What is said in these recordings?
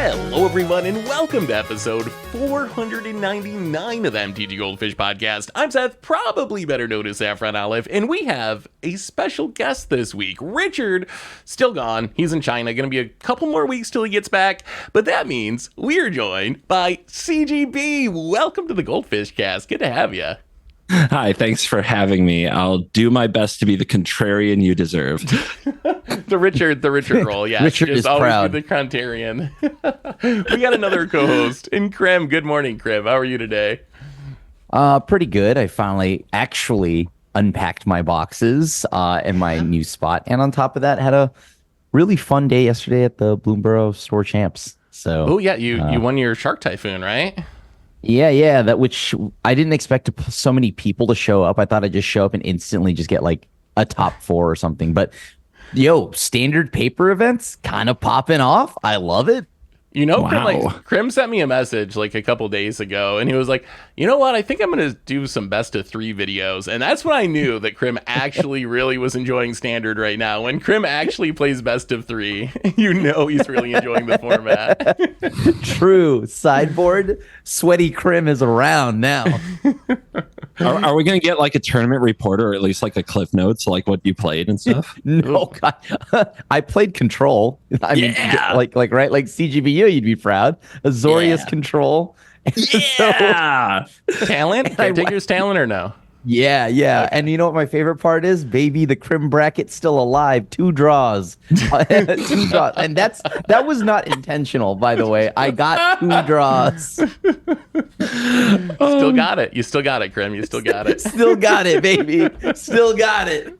Hello, everyone, and welcome to episode 499 of the MTGGoldfish podcast. I'm Seth, probably better known as Saffron Olive, and we have a special guest this week. Richard, still gone. He's in China. Going to be a couple more weeks till he gets back, but that means we are joined by CGB. Welcome to the Goldfish cast. Good to have you. Hi, thanks for having me. I'll do my best to be the contrarian you deserve. the Richard role, yeah. Richard is always proud. Be the contrarian. We got another co-host in Krim. Good morning, Krim. How are you today? Pretty good. I finally actually unpacked my boxes in my new spot, and on top of that, had a really fun day yesterday at the Bloomberg Store Champs. So, you won your Shark Typhoon, right? Yeah. That which I didn't expect so many people to show up. I thought I'd just show up and instantly just get like a top 4 or something. But standard paper events kind of popping off. I love it. Wow. Krim sent me a message like a couple days ago, and he was like, you know what? I think I'm going to do some best of 3 videos. And that's when I knew that Krim actually really was enjoying standard right now. When Krim actually plays best of 3, he's really enjoying the format. True. Sideboard, sweaty Krim is around now. Are we going to get like a tournament report or at least like a cliff notes, like what you played and stuff? No, God. I played Control. I mean, like CGB, you'd be proud. Azorius Control. Yeah. Talent? Caretaker's talent or no? Yeah. Okay. And you know what my favorite part is? Baby, the Krim bracket's still alive. 2 draws. 2 draws. And that was not intentional, by the way. I got 2 draws. Still got it. You still got it, Krim. You still got it. Still got it, baby. Still got it.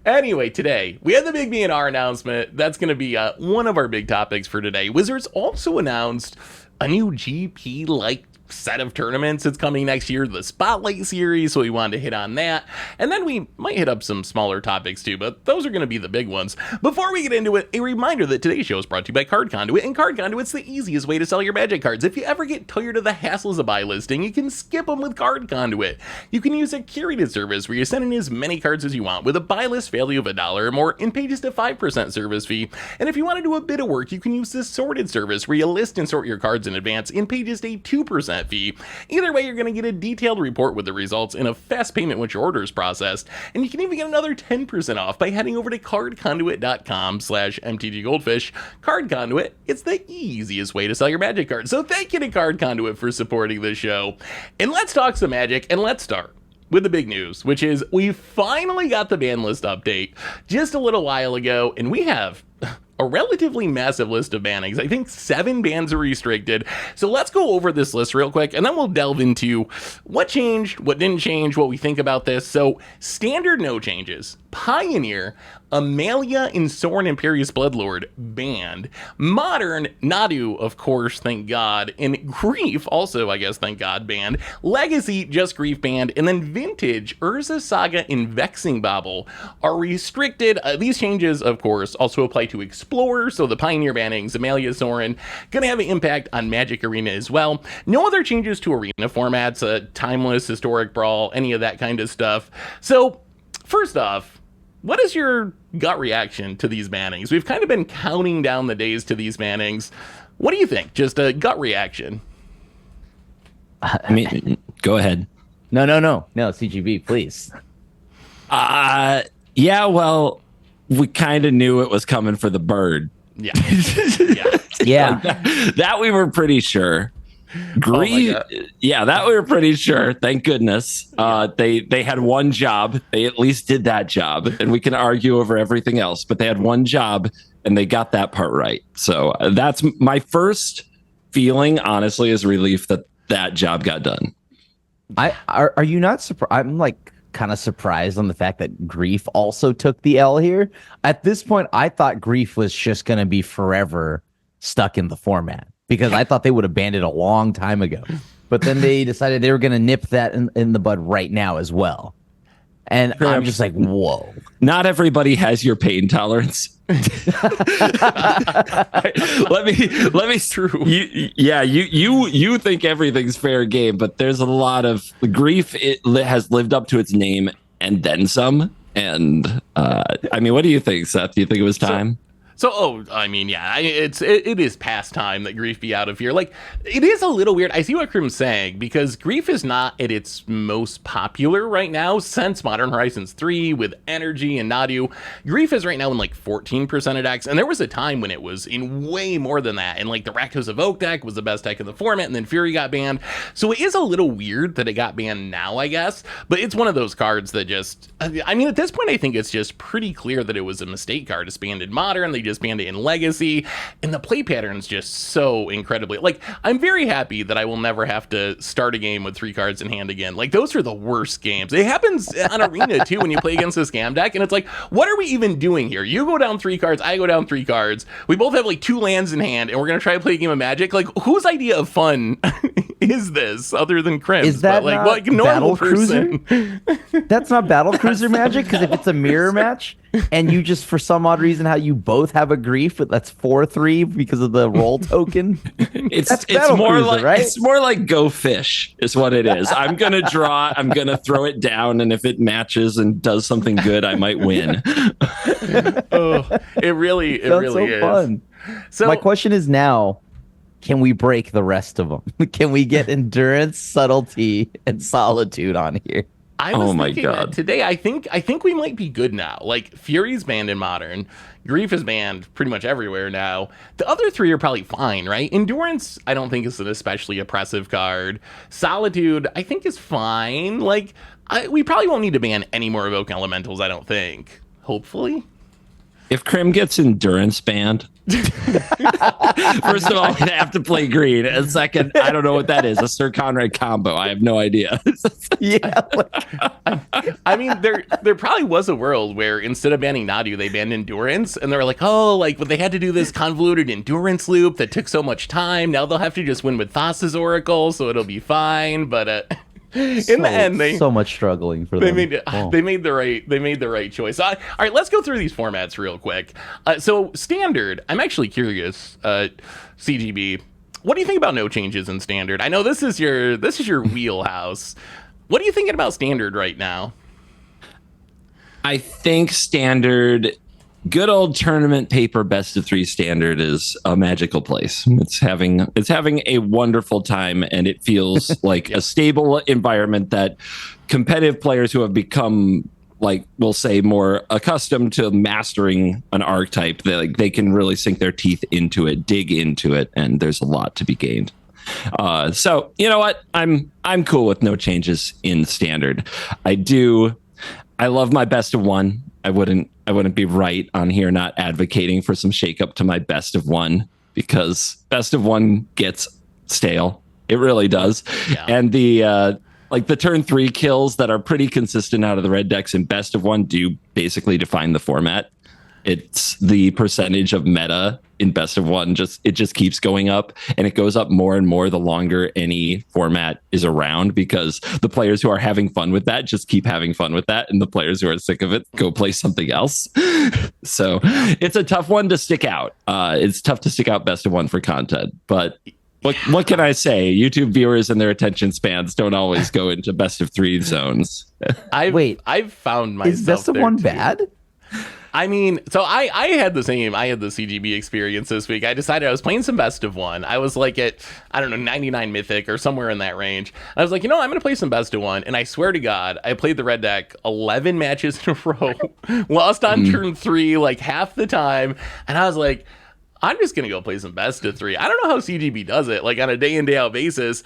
Anyway, today we have the big B&R announcement. That's going to be one of our big topics for today. Wizards also announced a new GP-like set of tournaments. It's coming next year, the Spotlight Series, so we wanted to hit on that. And then we might hit up some smaller topics too, but those are going to be the big ones. Before we get into it, a reminder that today's show is brought to you by Card Conduit, and Card Conduit's the easiest way to sell your Magic cards. If you ever get tired of the hassles of buy listing, you can skip them with Card Conduit. You can use a curated service where you send in as many cards as you want with a buy list value of $1 or more and pay just a 5% service fee. And if you want to do a bit of work, you can use this sorted service where you list and sort your cards in advance and pay just a 2% fee. Either way, you're going to get a detailed report with the results and a fast payment once your order is processed. And you can even get another 10% off by heading over to cardconduit.com/MTGGoldfish. Card Conduit, it's the easiest way to sell your Magic cards. So thank you to Card Conduit for supporting this show. And let's talk some Magic, and let's start with the big news, which is we finally got the ban list update just a little while ago, and we have a relatively massive list of bannings. I think 7 bans are restricted. So let's go over this list real quick, and then we'll delve into what changed, what didn't change, what we think about this. So standard, no changes. Pioneer, Amalia and Sorin Imperious Bloodlord banned. Modern, Nadu, of course, thank God. And Grief, also, I guess, thank God, banned. Legacy, just Grief banned. And then Vintage, Urza Saga, and Vexing Bauble are restricted. These changes, of course, also apply to Explorer. So the Pioneer bannings, Amalia, Sorin, gonna have an impact on Magic Arena as well. No other changes to Arena formats, Timeless, Historic Brawl, any of that kind of stuff. So, first off, what is your gut reaction to these bannings? We've kind of been counting down the days to these bannings. What do you think? Just a gut reaction. I mean, go ahead. No, CGB, please. Yeah, well, we kind of knew it was coming for the bird. Yeah. Yeah. That we were pretty sure. Grief, that we were pretty sure. Thank goodness. They had one job. They at least did that job, and we can argue over everything else. But they had one job, and they got that part right. So that's my feeling. Honestly, is relief that job got done. Are you not surprised? I'm like kind of surprised on the fact that Grief also took the L here. At this point, I thought Grief was just going to be forever stuck in the format, because I thought they would have banned it a long time ago. But then they decided they were going to nip that in the bud right now as well. And I'm just like, whoa. Not everybody has your pain tolerance. let me True. You think everything's fair game, but there's a lot of Grief. It has lived up to its name and then some. And I mean, what do you think, Seth? Do you think it was time? So, I mean, yeah, it is past time that Grief be out of here. Like, it is a little weird. I see what Krim's saying, because Grief is not at its most popular right now since Modern Horizons 3 with Energy and Nadu. Grief is right now in like 14% of decks, and there was a time when it was in way more than that, and like the Rakdos Evoke deck was the best deck in the format, and then Fury got banned. So it is a little weird that it got banned now, I guess, but it's one of those cards that just, I mean, at this point, I think it's just pretty clear that it was a mistake card. It's banned in Modern, they just banned it in Legacy, and the play pattern's just so incredibly, like, I'm very happy that I will never have to start a game with 3 cards in hand again. Like, those are the worst games. It happens on Arena too when you play against a scam deck, and it's like, what are we even doing here? You go down 3 cards, I go down 3 cards, we both have like 2 lands in hand, and we're gonna try to play a game of Magic. Like, whose idea of fun is this other than Krim's? Is that like, not what normal Battle Cruiser? person? That's not Battle Cruiser Magic, because if it's a mirror match and you just, for some odd reason, how you both have a Grief, but that's 4/3 because of the roll token. It's Battle more Cruiser, like right? It's more like Go Fish is what it is. I'm gonna draw, I'm gonna throw it down, and if it matches and does something good, I might win. Oh, it really is Fun. So My question is now, can we break the rest of them? Can we get Endurance, Subtlety, and Solitude on here? I was Oh my thinking God. that today. I think we might be good now. Like, Fury's banned in Modern, Grief is banned pretty much everywhere now. The other 3 are probably fine, right? Endurance, I don't think is an especially oppressive card. Solitude, I think is fine. Like, we probably won't need to ban any more Evoke Elementals, I don't think. Hopefully. If Krim gets Endurance banned, first of all, I'm gonna have to play green. And second, I don't know what that is. A Sir Conrad combo. I have no idea. Yeah. I mean, there probably was a world where instead of banning Nadu, they banned Endurance, and they were like, oh, like, but they had to do this convoluted Endurance loop that took so much time. Now they'll have to just win with Thassa's Oracle, so it'll be fine. But in the end, they so much struggling for them. they made the right choice. All right, let's go through these formats real quick. So Standard, I'm actually curious, CGB, what do you think about no changes in Standard? I know this is your wheelhouse. What are you thinking about Standard right now? I think Standard, good old tournament paper best of 3 Standard is a magical place. It's having a wonderful time, and it feels like a stable environment that competitive players who have become, like, we'll say, more accustomed to mastering an archetype, they can really sink their teeth into it, dig into it, and there's a lot to be gained. So you know what? I'm cool with no changes in Standard. I love my best of 1. I wouldn't be right on here not advocating for some shakeup to my best of 1, because best of 1 gets stale. It really does. Yeah. And the turn 3 kills that are pretty consistent out of the red decks in best of 1 do basically define the format. It's the percentage of meta in best of 1 just keeps going up, and it goes up more and more the longer any format is around, because the players who are having fun with that just keep having fun with that, and the players who are sick of it go play something else. So it's a tough one to stick out. It's tough to stick out best of 1 for content, but what can I say? YouTube viewers and their attention spans don't always go into best of 3 zones. I've found myself. Is best of 1 bad? I mean, so I had the CGB experience this week. I decided I was playing some best of 1. I was like at, I don't know, 99 mythic or somewhere in that range. I was like, I'm going to play some best of 1. And I swear to God, I played the red deck 11 matches in a row, lost on turn 3 like half the time. And I was like, I'm just going to go play some best of 3. I don't know how CGB does it, like on a day in, day out basis.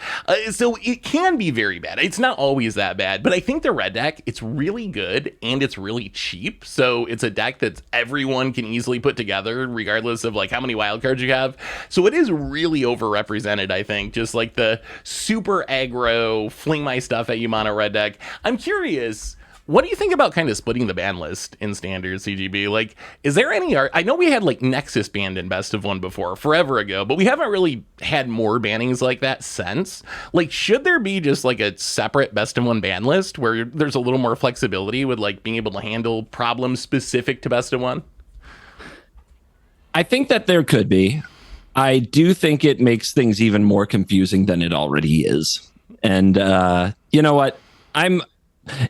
So it can be very bad. It's not always that bad, but I think the red deck, it's really good and it's really cheap. So it's a deck that everyone can easily put together, regardless of like how many wild cards you have. So it is really overrepresented, I think, just like the super aggro, fling my stuff at you mono red deck. I'm curious, what do you think about kind of splitting the ban list in Standard CGB? Like, is there any art? I know we had like Nexus banned in best of 1 before, forever ago, but we haven't really had more bannings like that since. Like, should there be just like a separate best of 1 ban list where there's a little more flexibility with like being able to handle problems specific to best of 1? I think that there could be. I do think it makes things even more confusing than it already is. And you know what?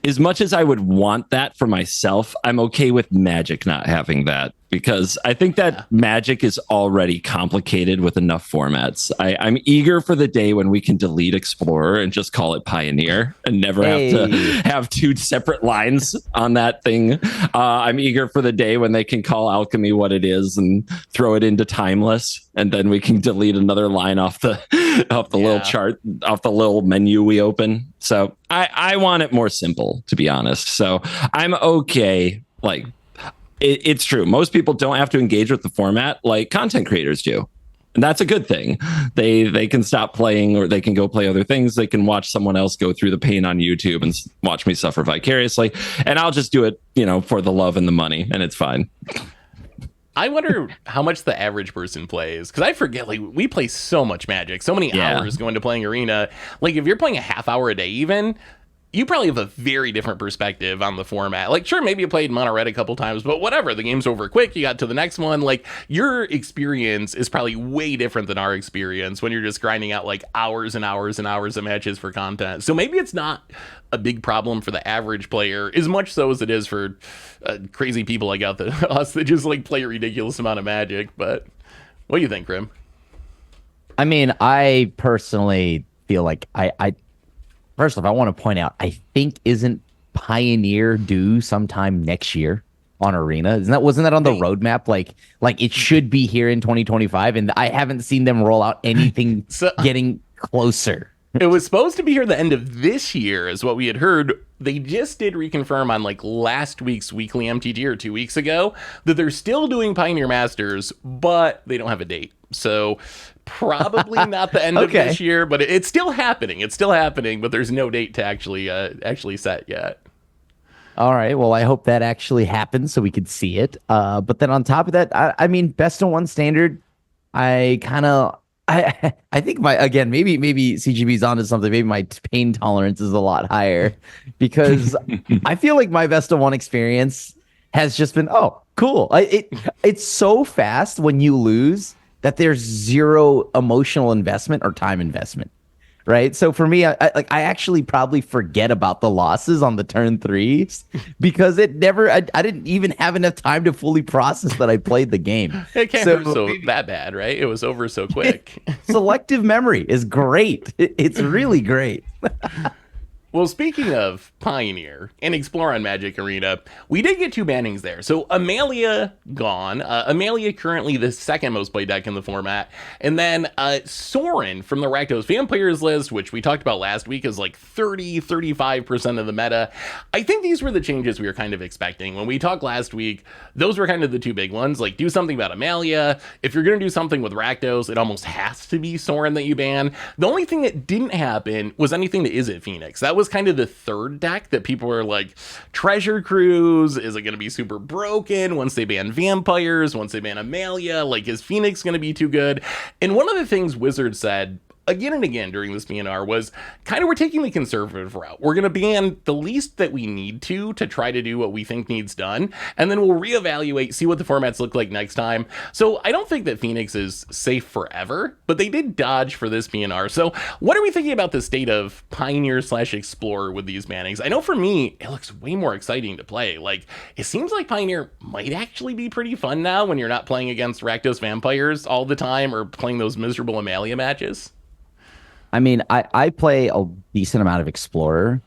As much as I would want that for myself, I'm okay with Magic not having that because I think that Magic is already complicated with enough formats. I'm eager for the day when we can delete Explorer and just call it Pioneer and never have to have two separate lines on that thing. I'm eager for the day when they can call Alchemy what it is and throw it into Timeless, and then we can delete another line off the little chart, off the little menu we open. So I want it more simple, to be honest. So I'm okay. Like, it's true. Most people don't have to engage with the format like content creators do. And that's a good thing. They can stop playing, or they can go play other things. They can watch someone else go through the pain on YouTube and watch me suffer vicariously. And I'll just do it, for the love and the money, and it's fine. I wonder how much the average person plays, because I forget, like, we play so much Magic, so many hours going to playing Arena. Like, if you're playing a half hour a day even, you probably have a very different perspective on the format. Like, sure, maybe you played Mono Red a couple times, but whatever, the game's over quick, you got to the next one. Like, your experience is probably way different than our experience when you're just grinding out like hours and hours and hours of matches for content. So maybe it's not a big problem for the average player, as much so as it is for crazy people like us that just like play a ridiculous amount of Magic. But what do you think, Grim? I mean, I personally feel like first off, I want to point out, I think isn't Pioneer due sometime next year on Arena? Wasn't that on the roadmap? Like it should be here in 2025, and I haven't seen them roll out anything getting closer. It was supposed to be here the end of this year, is what we had heard. They just did reconfirm on like last week's weekly MTG or 2 weeks ago that they're still doing Pioneer Masters, but they don't have a date. So probably not the end of this year, but it's still happening. It's still happening, but there's no date to actually set yet. All right. Well, I hope that actually happens so we could see it. But then on top of that, I mean, best of one standard, I think maybe CGB's onto something. Maybe my pain tolerance is a lot higher, because I feel like my best of one experience has just been, oh, cool. It's so fast when you lose that there's zero emotional investment or time investment, right? So for me, I actually probably forget about the losses on the turn threes, because I didn't even have enough time to fully process that I played the game. It can't hurt so that bad, right? It was over so quick. Selective memory is great. It's really great. Well, speaking of Pioneer and Explore on Magic Arena, we did get two bannings there. So Amalia gone. Amalia currently the second most played deck in the format. And then Sorin from the Rakdos Vampires list, which we talked about last week, is like 35% of the meta. I think these were the changes we were kind of expecting. When we talked last week, those were kind of the two big ones. Like, do something about Amalia. If you're going to do something with Rakdos, it almost has to be Sorin that you ban. The only thing that didn't happen was anything to Izzet Phoenix. That was kind of the third deck that people were like, Treasure Cruise, is it going to be super broken once they ban Vampires, once they ban Amalia? Like, is Phoenix going to be too good? And one of the things Wizard said again and again during this PNR was kind of, we're taking the conservative route. We're going to ban the least that we need to try to do what we think needs done, and then we'll reevaluate, see what the formats look like next time. So I don't think that Phoenix is safe forever, but they did dodge for this PNR. So what are we thinking about the state of Pioneer/Explorer with these bannings? I know for me, it looks way more exciting to play. Like, it seems like Pioneer might actually be pretty fun now when you're not playing against Rakdos Vampires all the time or playing those miserable Amalia matches. I mean, I play a decent amount of Explorer.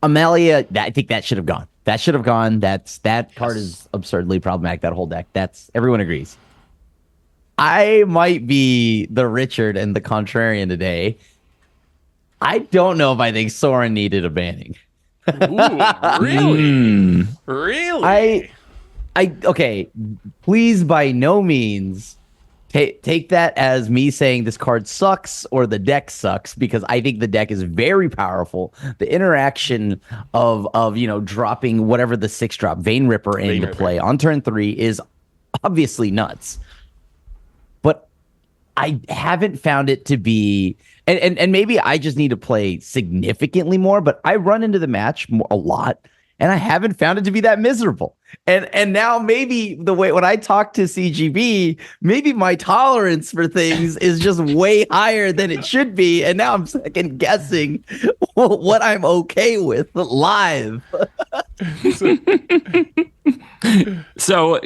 Amalia, I think that should have gone. That should have gone. That card is absurdly problematic, that whole deck. Everyone agrees. I might be the Richard and the contrarian today. I don't know if I think Sorin needed a banning. Ooh, really? Really? Okay, please by no means take that as me saying this card sucks or the deck sucks, because I think the deck is very powerful. The interaction of dropping whatever the 6-drop Vein Ripper into play on turn 3 is obviously nuts. But I haven't found it to be, and maybe I just need to play significantly more, but I run into the match a lot, and I haven't found it to be that miserable. And now maybe the way when I talk to CGB, maybe my tolerance for things is just way higher than it should be. And now I'm second guessing what I'm okay with live. So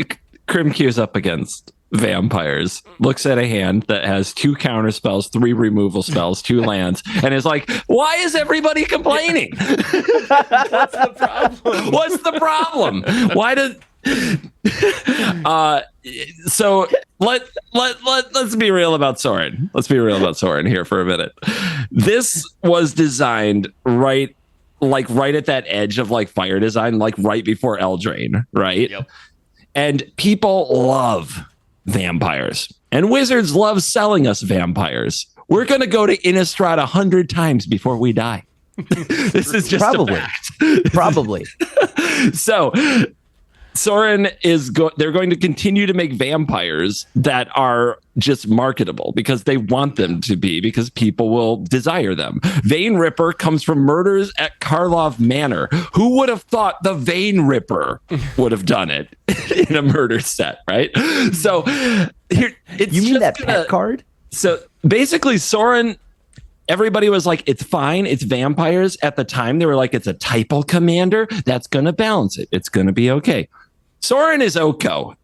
Crim queues up against vampires, looks at a hand that has 2 counter spells, 3 removal spells, 2 lands, and is like, why is everybody complaining? What's the problem? What's the problem? Why did so let's be real about Sorin. Let's be real about Sorin here for a minute. This was designed right at that edge of like fire design, like right before Eldraine, right? Yep. And people love vampires, and wizards love selling us vampires. We're gonna go to Innistrad 100 times before we die. This is just Probably. a fact. Probably. So Sorin they're going to continue to make vampires that are just marketable because they want them to be, because people will desire them. Vein Ripper comes from Murders at Karlov Manor. Who would have thought the Vein Ripper would have done it in a murder set, right? So here, You mean that pet card? So basically, Sorin, everybody was like, it's fine, it's vampires. At the time, they were like, it's a typal commander. That's going to balance it. It's going to be okay. Sorin is Oko.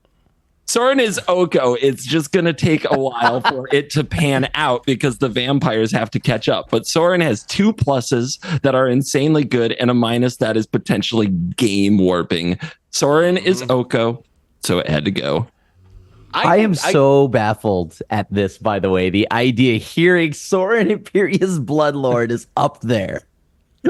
It's just going to take a while for it to pan out because the vampires have to catch up. But Sorin has 2 pluses that are insanely good and a minus that is potentially game warping. Sorin is Oko, so it had to go. I am so baffled at this, by the way. The idea hearing Sorin Imperious Bloodlord is up there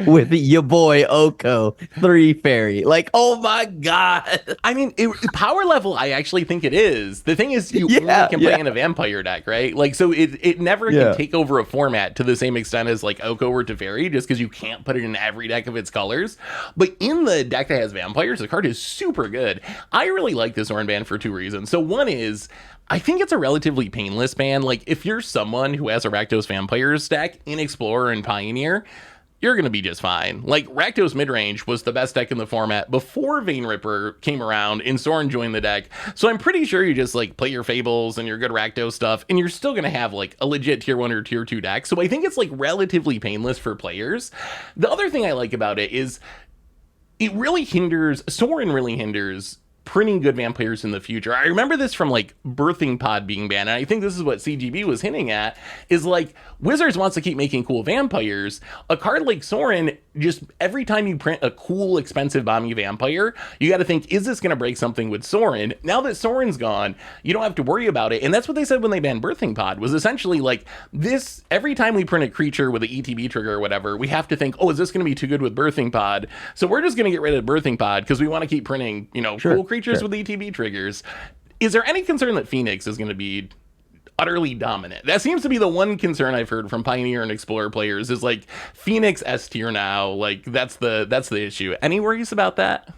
with your boy Oko 3 fairy. Like, oh my god. I mean, power level, I actually think it is. The thing is, you only can play in a vampire deck, right? Like, so it never can take over a format to the same extent as like Oko or Teferi, just because you can't put it in every deck of its colors. But in the deck that has vampires, the card is super good. I really like this Sorin ban for 2 reasons. So one is, I think it's a relatively painless ban. Like, if you're someone who has a Rakdos Vampires deck in Explorer and Pioneer, you're going to be just fine. Like, Rakdos Midrange was the best deck in the format before Vein Ripper came around and Sorin joined the deck. So I'm pretty sure you just, like, play your Fables and your good Rakdos stuff, and you're still going to have, like, a legit Tier 1 or Tier 2 deck. So I think it's, like, relatively painless for players. The other thing I like about it is Sorin really hinders printing good vampires in the future. I remember this from like Birthing Pod being banned, and I think this is what CGB was hinting at, is like Wizards wants to keep making cool vampires. A card like Sorin, just every time you print a cool, expensive bomby vampire, you got to think, is this going to break something with Sorin? Now that Sorin's gone, you don't have to worry about it. And that's what they said when they banned Birthing Pod, was essentially like, this, every time we print a creature with an ETB trigger or whatever, we have to think, oh, is this going to be too good with Birthing Pod? So we're just going to get rid of Birthing Pod because we want to keep printing, cool creatures with ETB triggers. Is there any concern that Phoenix is going to be utterly dominant? That seems to be the one concern I've heard from Pioneer and Explorer players, is like Phoenix S tier now. Like, that's the issue. Any worries about that?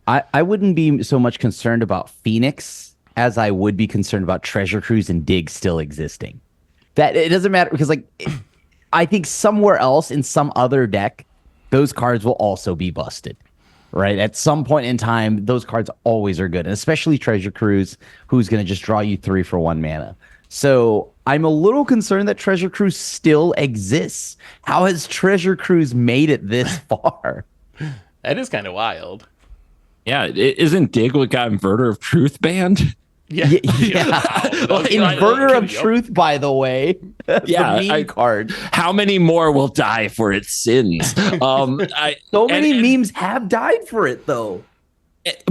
I wouldn't be so much concerned about Phoenix as I would be concerned about Treasure Cruise and Dig still existing. That it doesn't matter, because like I think somewhere else in some other deck, those cards will also be busted. Right? At some point in time, those cards always are good, and especially Treasure Cruise, who's going to just draw you 3 for 1 mana. So I'm a little concerned that Treasure Cruise still exists. How has Treasure Cruise made it this far? That is kind of wild. Yeah, isn't Dig what got Inverter of Truth banned? Yeah. Inverter of Truth, by the way. Yeah, the meme card. How many more will die for its sins? So many memes have died for it, though.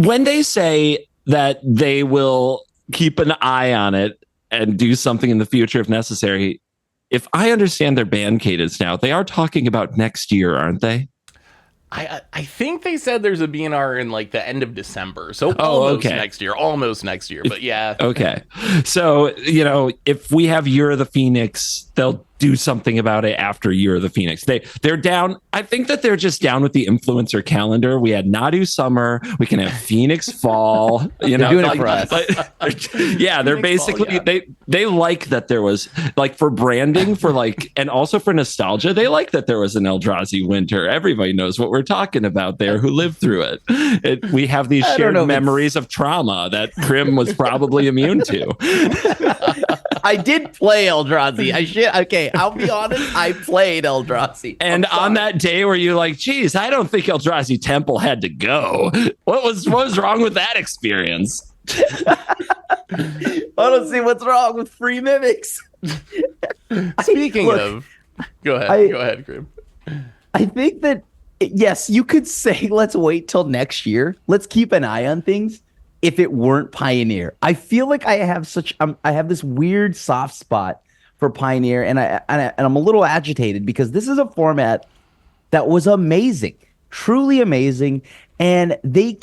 When they say that they will keep an eye on it and do something in the future if necessary, if I understand their ban cadence now, they are talking about next year, aren't they? I think they said there's a BNR in like the end of December. So almost next year. But yeah. Okay. So, if we have Year of the Phoenix, they'll do something about it after Year of the Phoenix. They're down. I think that they're just down with the influencer calendar. We had Nadu Summer. We can have Phoenix Fall. They're doing it for us. Yeah, they're basically Fall, yeah. They like that there was, like, for branding, for like, and also for nostalgia, they like that there was an Eldrazi winter. Everybody knows what we're talking about there who lived through it. We have these shared memories of trauma that Crim was probably immune to. I did play Eldrazi. Okay, I'll be honest. I played Eldrazi. And on that day where you're like, geez, I don't think Eldrazi Temple had to go. What was wrong with that experience? I don't see what's wrong with free mimics. Speaking of, go ahead, Grim. I think that, yes, you could say, let's wait till next year. Let's keep an eye on things. If it weren't Pioneer, I feel like I have this weird soft spot for Pioneer, and I'm a little agitated because this is a format that was amazing, truly amazing, and they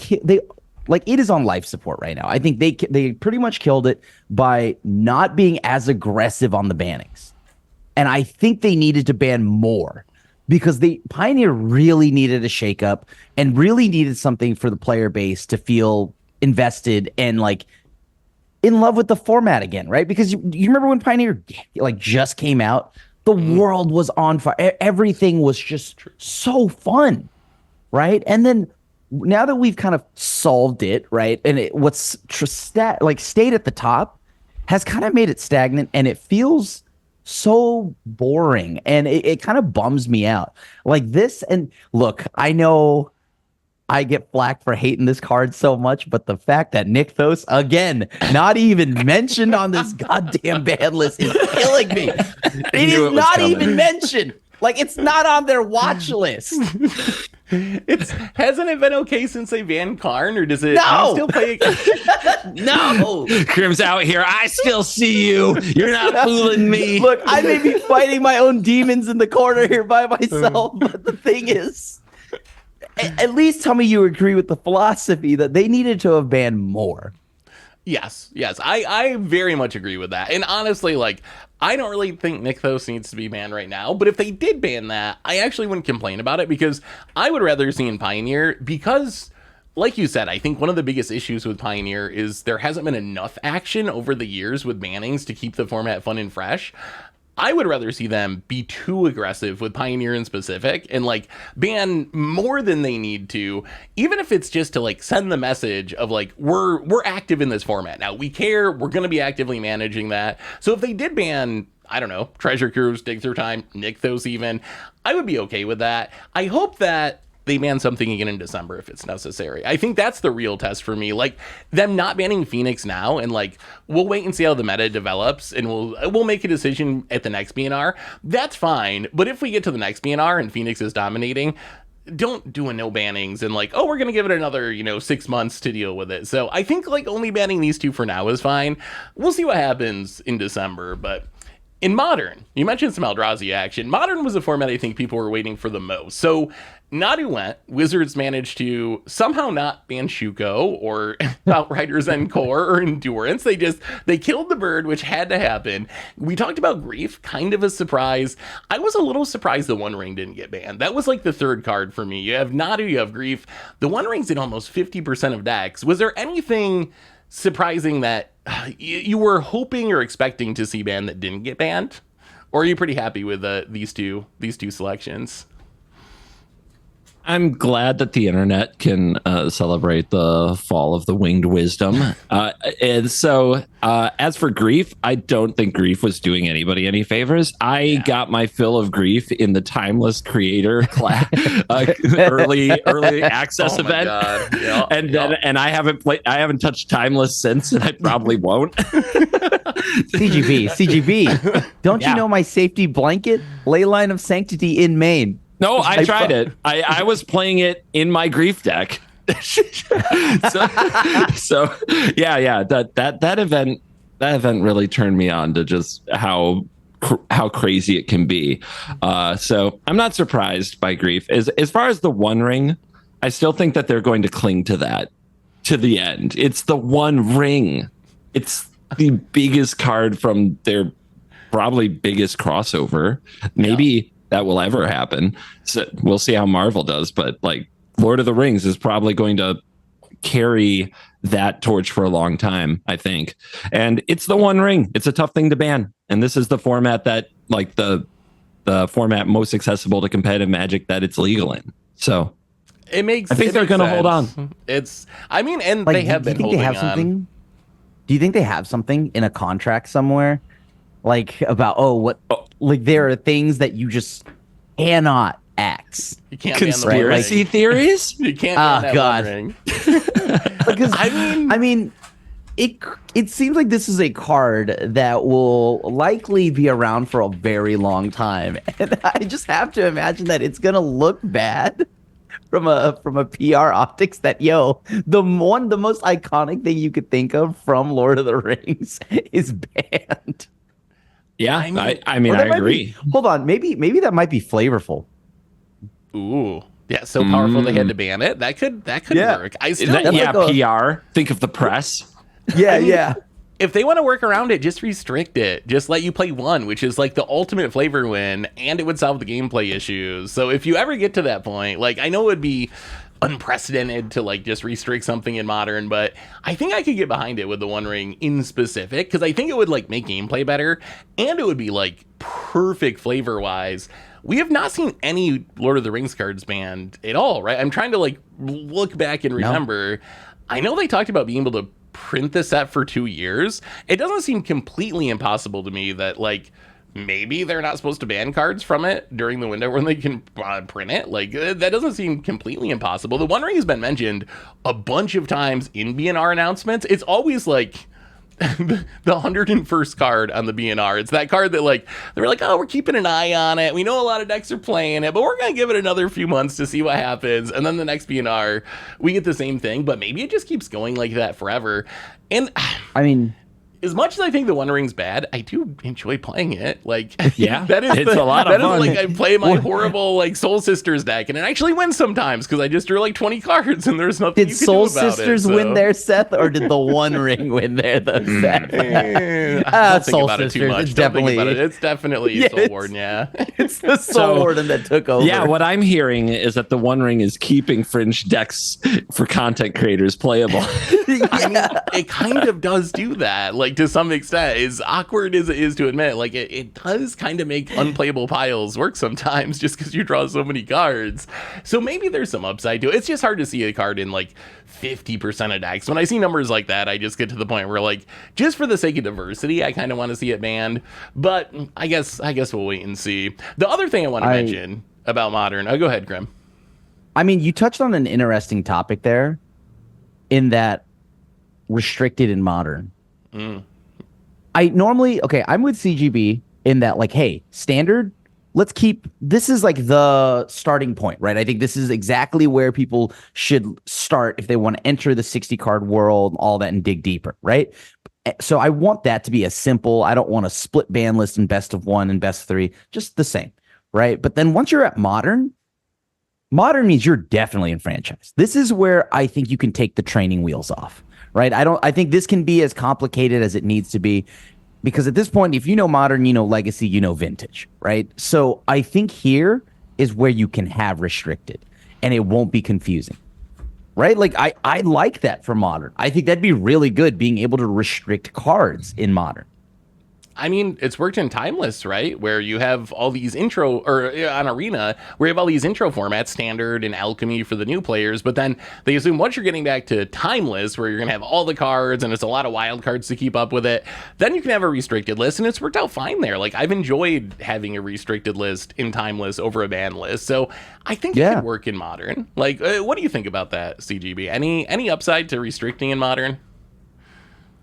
like, it is on life support right now. I think they pretty much killed it by not being as aggressive on the bannings, and I think they needed to ban more because Pioneer really needed a shakeup and really needed something for the player base to feel invested and like in love with the format again, right? Because you remember when Pioneer like just came out, the world was on fire. Everything was just so fun, right? And then now that we've kind of solved it, right, and what's stayed at the top has kind of made it stagnant, and it feels so boring, and it kind of bums me out. Like this, and look, I know I get flack for hating this card so much, but the fact that Nykthos, again, not even mentioned on this goddamn ban list is killing me. It is not even mentioned. Like, it's not on their watch list. Hasn't it been okay since they banned Karn, or does it? No, still play? No, Grim's out here. I still see you. You're not fooling me. Look, I may be fighting my own demons in the corner here by myself, but the thing is, at least tell me you agree with the philosophy that they needed to have banned more. Yes, I very much agree with that. And honestly, like, I don't really think Nykthos needs to be banned right now, but if they did ban that, I actually wouldn't complain about it, because I would rather see in Pioneer, because, like you said, I think one of the biggest issues with Pioneer is there hasn't been enough action over the years with bannings to keep the format fun and fresh. I would rather see them be too aggressive with Pioneer in specific and like ban more than they need to, even if it's just to like send the message of like, we're active in this format now. We care. We're going to be actively managing that. So if they did ban, I don't know, Treasure Cruise, Dig Through Time, Nykthos even, I would be okay with that. I hope that they ban something again in December if it's necessary. I think that's the real test for me. Like, them not banning Phoenix now, and like, we'll wait and see how the meta develops, and we'll make a decision at the next BNR. That's fine. But if we get to the next BNR and Phoenix is dominating, don't do a no bannings and like, oh, we're gonna give it another 6 months to deal with it. So I think like only banning these two for now is fine. We'll see what happens in December. But in Modern, you mentioned some Eldrazi action. Modern was a format I think people were waiting for the most. So Nadu went. Wizards managed to somehow not ban Shuko or Outriders Encore or Endurance. They killed the bird, which had to happen. We talked about Grief, kind of a surprise. I was a little surprised the One Ring didn't get banned. That was like the third card for me. You have Nadu, you have Grief. The One Ring's in almost 50% of decks. Was there anything surprising that you were hoping or expecting to see banned that didn't get banned? Or are you pretty happy with these two selections? I'm glad that the internet can celebrate the fall of the winged wisdom. And so as for Grief, I don't think Grief was doing anybody any favors. I got my fill of Grief in the Timeless Creator class, early access event. Yeah. And I haven't touched Timeless since, and I probably won't. CGB. Don't you know my safety blanket? Leyline of Sanctity in main. No, I tried it. I was playing it in my Grief deck. so yeah. That event really turned me on to just how crazy it can be. So I'm not surprised by Grief. As far as the One Ring, I still think that they're going to cling to that to the end. It's the One Ring. It's the biggest card from their probably biggest crossover. Maybe that will ever happen. So we'll see how Marvel does, but like Lord of the Rings is probably going to carry that torch for a long time, I think. And it's the One Ring. It's a tough thing to ban. And this is the format that like the format most accessible to competitive Magic that it's legal in. So I think they're going to hold on. And like, they have been holding on. Do you think they have something in a contract somewhere like about like there are things that you just cannot axe. You can't conspiracy theories. You can't ban that God. One Ring. Because I mean, it seems like this is a card that will likely be around for a very long time, and I just have to imagine that it's gonna look bad from a PR optics. That the most iconic thing you could think of from Lord of the Rings is banned. Yeah, I mean, I agree. Hold on, maybe that might be flavorful. Ooh. Yeah, so powerful they had to ban it. That could work. I still PR. Think of the press. Yeah. If they want to work around it, just restrict it. Just let you play one, which is like the ultimate flavor win, and it would solve the gameplay issues. So if you ever get to that point, like I know it would be unprecedented to like just restrict something in Modern, but I think I could get behind it with the One Ring in specific, because I think it would like make gameplay better, and it would be like perfect flavor wise. We have not seen any Lord of the Rings cards banned at all, right? I'm trying to like look back and remember. No. I know they talked about being able to print the set for 2 years. It doesn't seem completely impossible to me that like maybe they're not supposed to ban cards from it during the window when they can print it. Like that doesn't seem completely impossible. The One Ring has been mentioned a bunch of times in BNR announcements. It's always like the 101st card on the BNR. It's that card that like they were like, oh, we're keeping an eye on it. We know a lot of decks are playing it, but we're gonna give it another few months to see what happens. And then the next BNR, we get the same thing, but maybe it just keeps going like that forever. And I mean, as much as I think the One Ring's bad, I do enjoy playing it. Like, yeah, it's a lot of fun. Like I play my horrible like Soul Sisters deck, and it actually wins sometimes because I just drew like 20 cards, and there's nothing. Did Soul Sisters win there, Seth, or did the One Ring win there, though, Seth? Don't think about it too much. It's definitely Soul Warden. Yeah, it's the Soul Warden that took over. Yeah, what I'm hearing is that the One Ring is keeping fringe decks for content creators playable. I mean, it kind of does do that. Like to some extent, as awkward as it is to admit, like it does kind of make unplayable piles work sometimes just because you draw so many cards. So maybe there's some upside to it. It's just hard to see a card in like 50% of decks. When I see numbers like that, I just get to the point where like, just for the sake of diversity, I kind of want to see it banned. But I guess we'll wait and see. The other thing I want to mention about Modern, go ahead, Grim. I mean, you touched on an interesting topic there in that restricted in Modern. I'm with CGB in that, like, hey, standard, this is like the starting point, right? I think this is exactly where people should start if they want to enter the 60 card world, all that, and dig deeper, right? So I want that to be as simple. I don't want a split ban list and best of one and best of three, just the same, right? But then once you're at Modern means you're definitely in franchise. This is where I think you can take the training wheels off. Right. I think this can be as complicated as it needs to be, because at this point, if you know Modern, you know Legacy, you know Vintage. Right. So I think here is where you can have restricted and it won't be confusing. Right. Like I like that for Modern. I think that'd be really good, being able to restrict cards in Modern. I mean, it's worked in Timeless, right? Where you have all these intro, or on Arena, where you have all these intro formats, Standard and Alchemy for the new players, but then they assume once you're getting back to Timeless, where you're going to have all the cards, and it's a lot of wild cards to keep up with it, then you can have a restricted list, and it's worked out fine there. Like, I've enjoyed having a restricted list in Timeless over a banned list, so I think it could work in Modern. Like, what do you think about that, CGB? Any upside to restricting in Modern?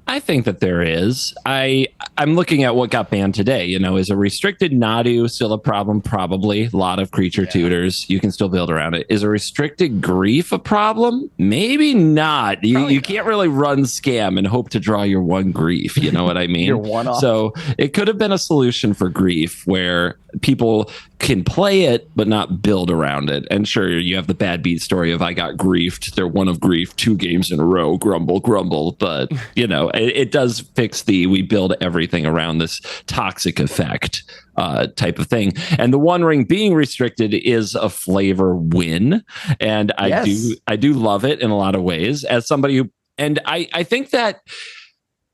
I think that there is. I'm looking at what got banned today. You know, is a restricted Nadu still a problem? Probably. A lot of creature tutors. You can still build around it. Is a restricted Grief a problem? Maybe not. You can't really run Scam and hope to draw your one Grief. You know what I mean? Your one-off. So it could have been a solution for Grief where people can play it but not build around it. And sure, you have the bad beat story of I got griefed. They're one of grief 2 games in a row. Grumble, grumble. But, you know, it does fix the we build everything around this toxic effect type of thing. And the One Ring being restricted is a flavor win. And I do love it in a lot of ways as somebody who, and I think that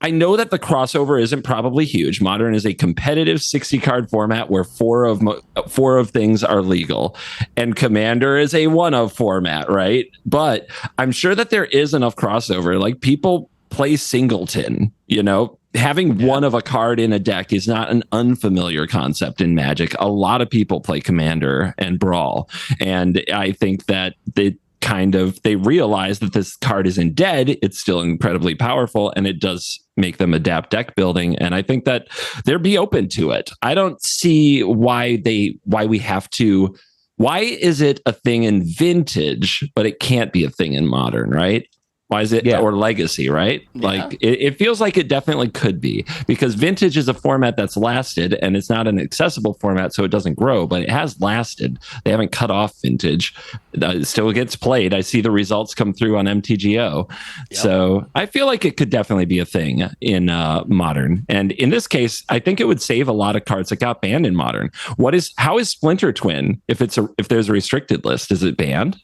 I know that the crossover isn't probably huge. Modern is a competitive 60 card format where four of things are legal, and Commander is a 1 of format, right? But I'm sure that there is enough crossover. Like, people play Singleton, you know, having one of a card in a deck is not an unfamiliar concept in Magic. A lot of people play Commander and Brawl, and I think that they realize that this card isn't dead. It's still incredibly powerful, and it does make them adapt deck building. And I think that they'll be open to it. I don't see why is it a thing in Vintage, but it can't be a thing in Modern, right? Why is it, or Legacy, right? Yeah. Like it feels like it definitely could be, because Vintage is a format that's lasted, and it's not an accessible format, so it doesn't grow, but it has lasted. They haven't cut off Vintage. It still gets played. I see the results come through on MTGO. Yep. So I feel like it could definitely be a thing in Modern. And in this case, I think it would save a lot of cards that got banned in Modern. How is Splinter Twin, if there's a restricted list, is it banned?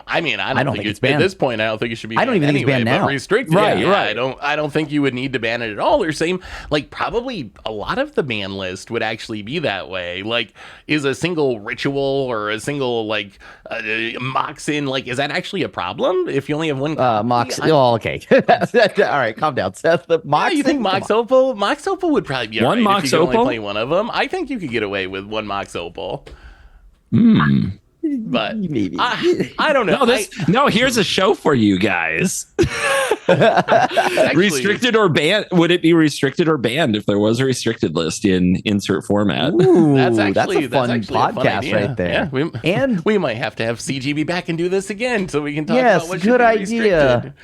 I mean, I don't think it's banned. At this point, I don't think it should be banned. I don't even think it's banned now. But restricted, right. I don't think you would need to ban it at all. Or same, like probably a lot of the ban list would actually be that way. Like, is a single ritual or a single like Moxin, like, is that actually a problem if you only have one? Mox. Oh, okay. All right, calm down, Seth. The Mox. You think Mox Opal? Mox Opal would probably be one Mox if you Opal. Only play one of them. I think you could get away with one Mox Opal. But maybe I don't know. Here's a show for you guys. Restricted or banned? Would it be restricted or banned if there was a restricted list in insert format? Ooh, that's a fun podcast right there. Yeah, we might have to have CGB back and do this again so we can talk about what good should be idea.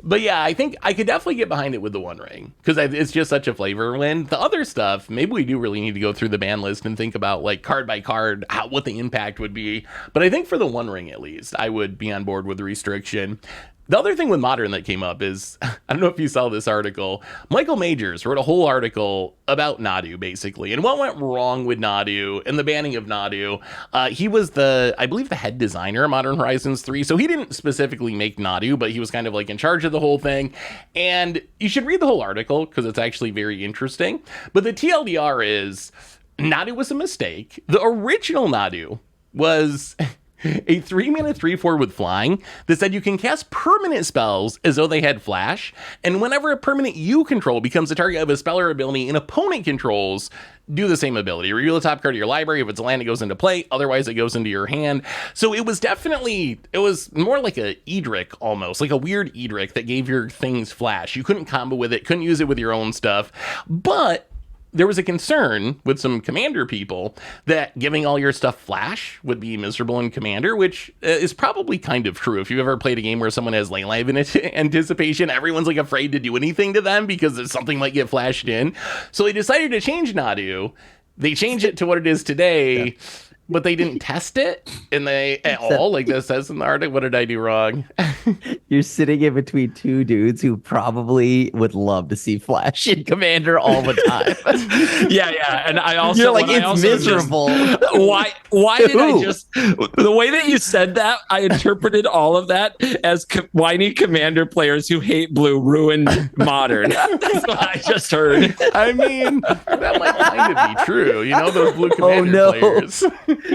But yeah, I think I could definitely get behind it with the One Ring, because it's just such a flavor win. The other stuff, maybe we do really need to go through the ban list and think about like card by card what the impact would be. But I think for the One Ring, at least, I would be on board with the restriction. The other thing with Modern that came up is, I don't know if you saw this article, Michael Majors wrote a whole article about Nadu, basically, and what went wrong with Nadu and the banning of Nadu. He was I believe the head designer of Modern Horizons 3, so he didn't specifically make Nadu, but he was kind of like in charge of the whole thing, and you should read the whole article because it's actually very interesting. But the TLDR is, Nadu was a mistake. The original Nadu was a 3-mana 3/4 with flying that said you can cast permanent spells as though they had flash, and whenever a permanent you control becomes the target of a spell or ability an opponent controls, do the same ability. Reveal the top card of your library. If it's a land, it goes into play. Otherwise, it goes into your hand. So it was more like a Edric almost, like a weird Edric that gave your things flash. You couldn't combo with it, couldn't use it with your own stuff, but there was a concern with some Commander people that giving all your stuff flash would be miserable in Commander, which is probably kind of true. If you've ever played a game where someone has Ley Line of Anticipation, everyone's like afraid to do anything to them because something might get flashed in. So they decided to change Nadu. They changed it to what it is today. Yeah. But they didn't test it, and like this says in the article. What did I do wrong? You're sitting in between two dudes who probably would love to see Flash in Commander all the time. yeah, and I also you're like, it's miserable. Why did I just the way that you said that? I interpreted all of that as whiny Commander players who hate blue ruined Modern. That's what I just heard. I mean, that might kind of be true. You know, those blue Commander players. But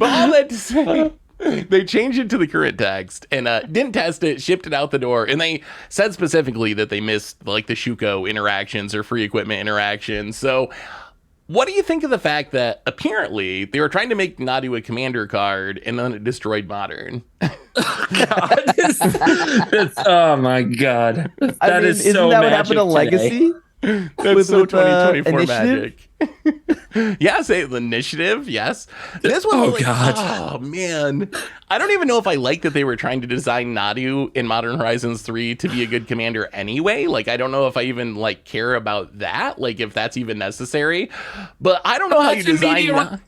all that to say, they changed it to the current text and didn't test it, shipped it out the door, and they said specifically that they missed like the Shuko interactions or free equipment interactions. So what do you think of the fact that apparently they were trying to make Nadu a Commander card and then it destroyed Modern? Oh my god, isn't that what happened to Legacy? That's so 2024 Magic. Yeah, say the initiative. Yes, this one. Oh man, I don't even know if I like that they were trying to design Nadu in Modern Horizons 3 to be a good commander anyway. Like, I don't know if I even like care about that. Like, if that's even necessary. But I don't know how you design.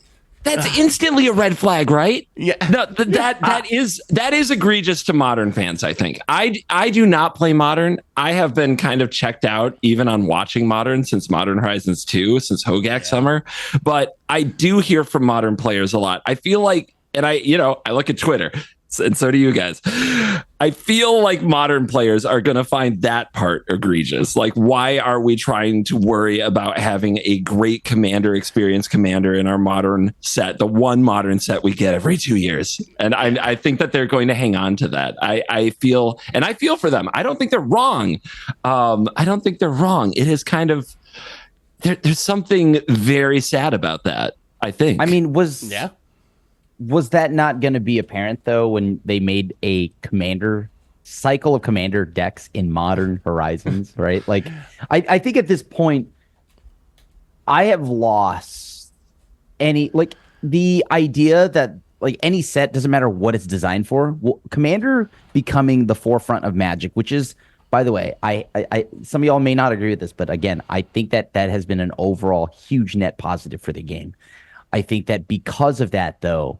That's instantly a red flag, right? Yeah. No, that is egregious to Modern fans, I think. I do not play Modern. I have been kind of checked out even on watching Modern since Modern Horizons 2, since Hogak Summer. But I do hear from Modern players a lot. I feel like, and I look at Twitter, and so do you guys. I feel like modern players are going to find that part egregious. Like, why are we trying to worry about having a great commander experience commander in our modern set, the one modern set we get every 2 years? And I think that they're going to hang on to that. I feel for them. I don't think they're wrong. I don't think they're wrong. It is kind of, there's something very sad about that, I think. I mean, was that not going to be apparent, though, when they made a commander cycle of commander decks in Modern Horizons, right? Like, I think at this point, I have lost any, like, the idea that, like, any set, doesn't matter what it's designed for, Commander becoming the forefront of Magic, which is, by the way, I some of y'all may not agree with this, but again, I think that has been an overall huge net positive for the game. I think that because of that, though,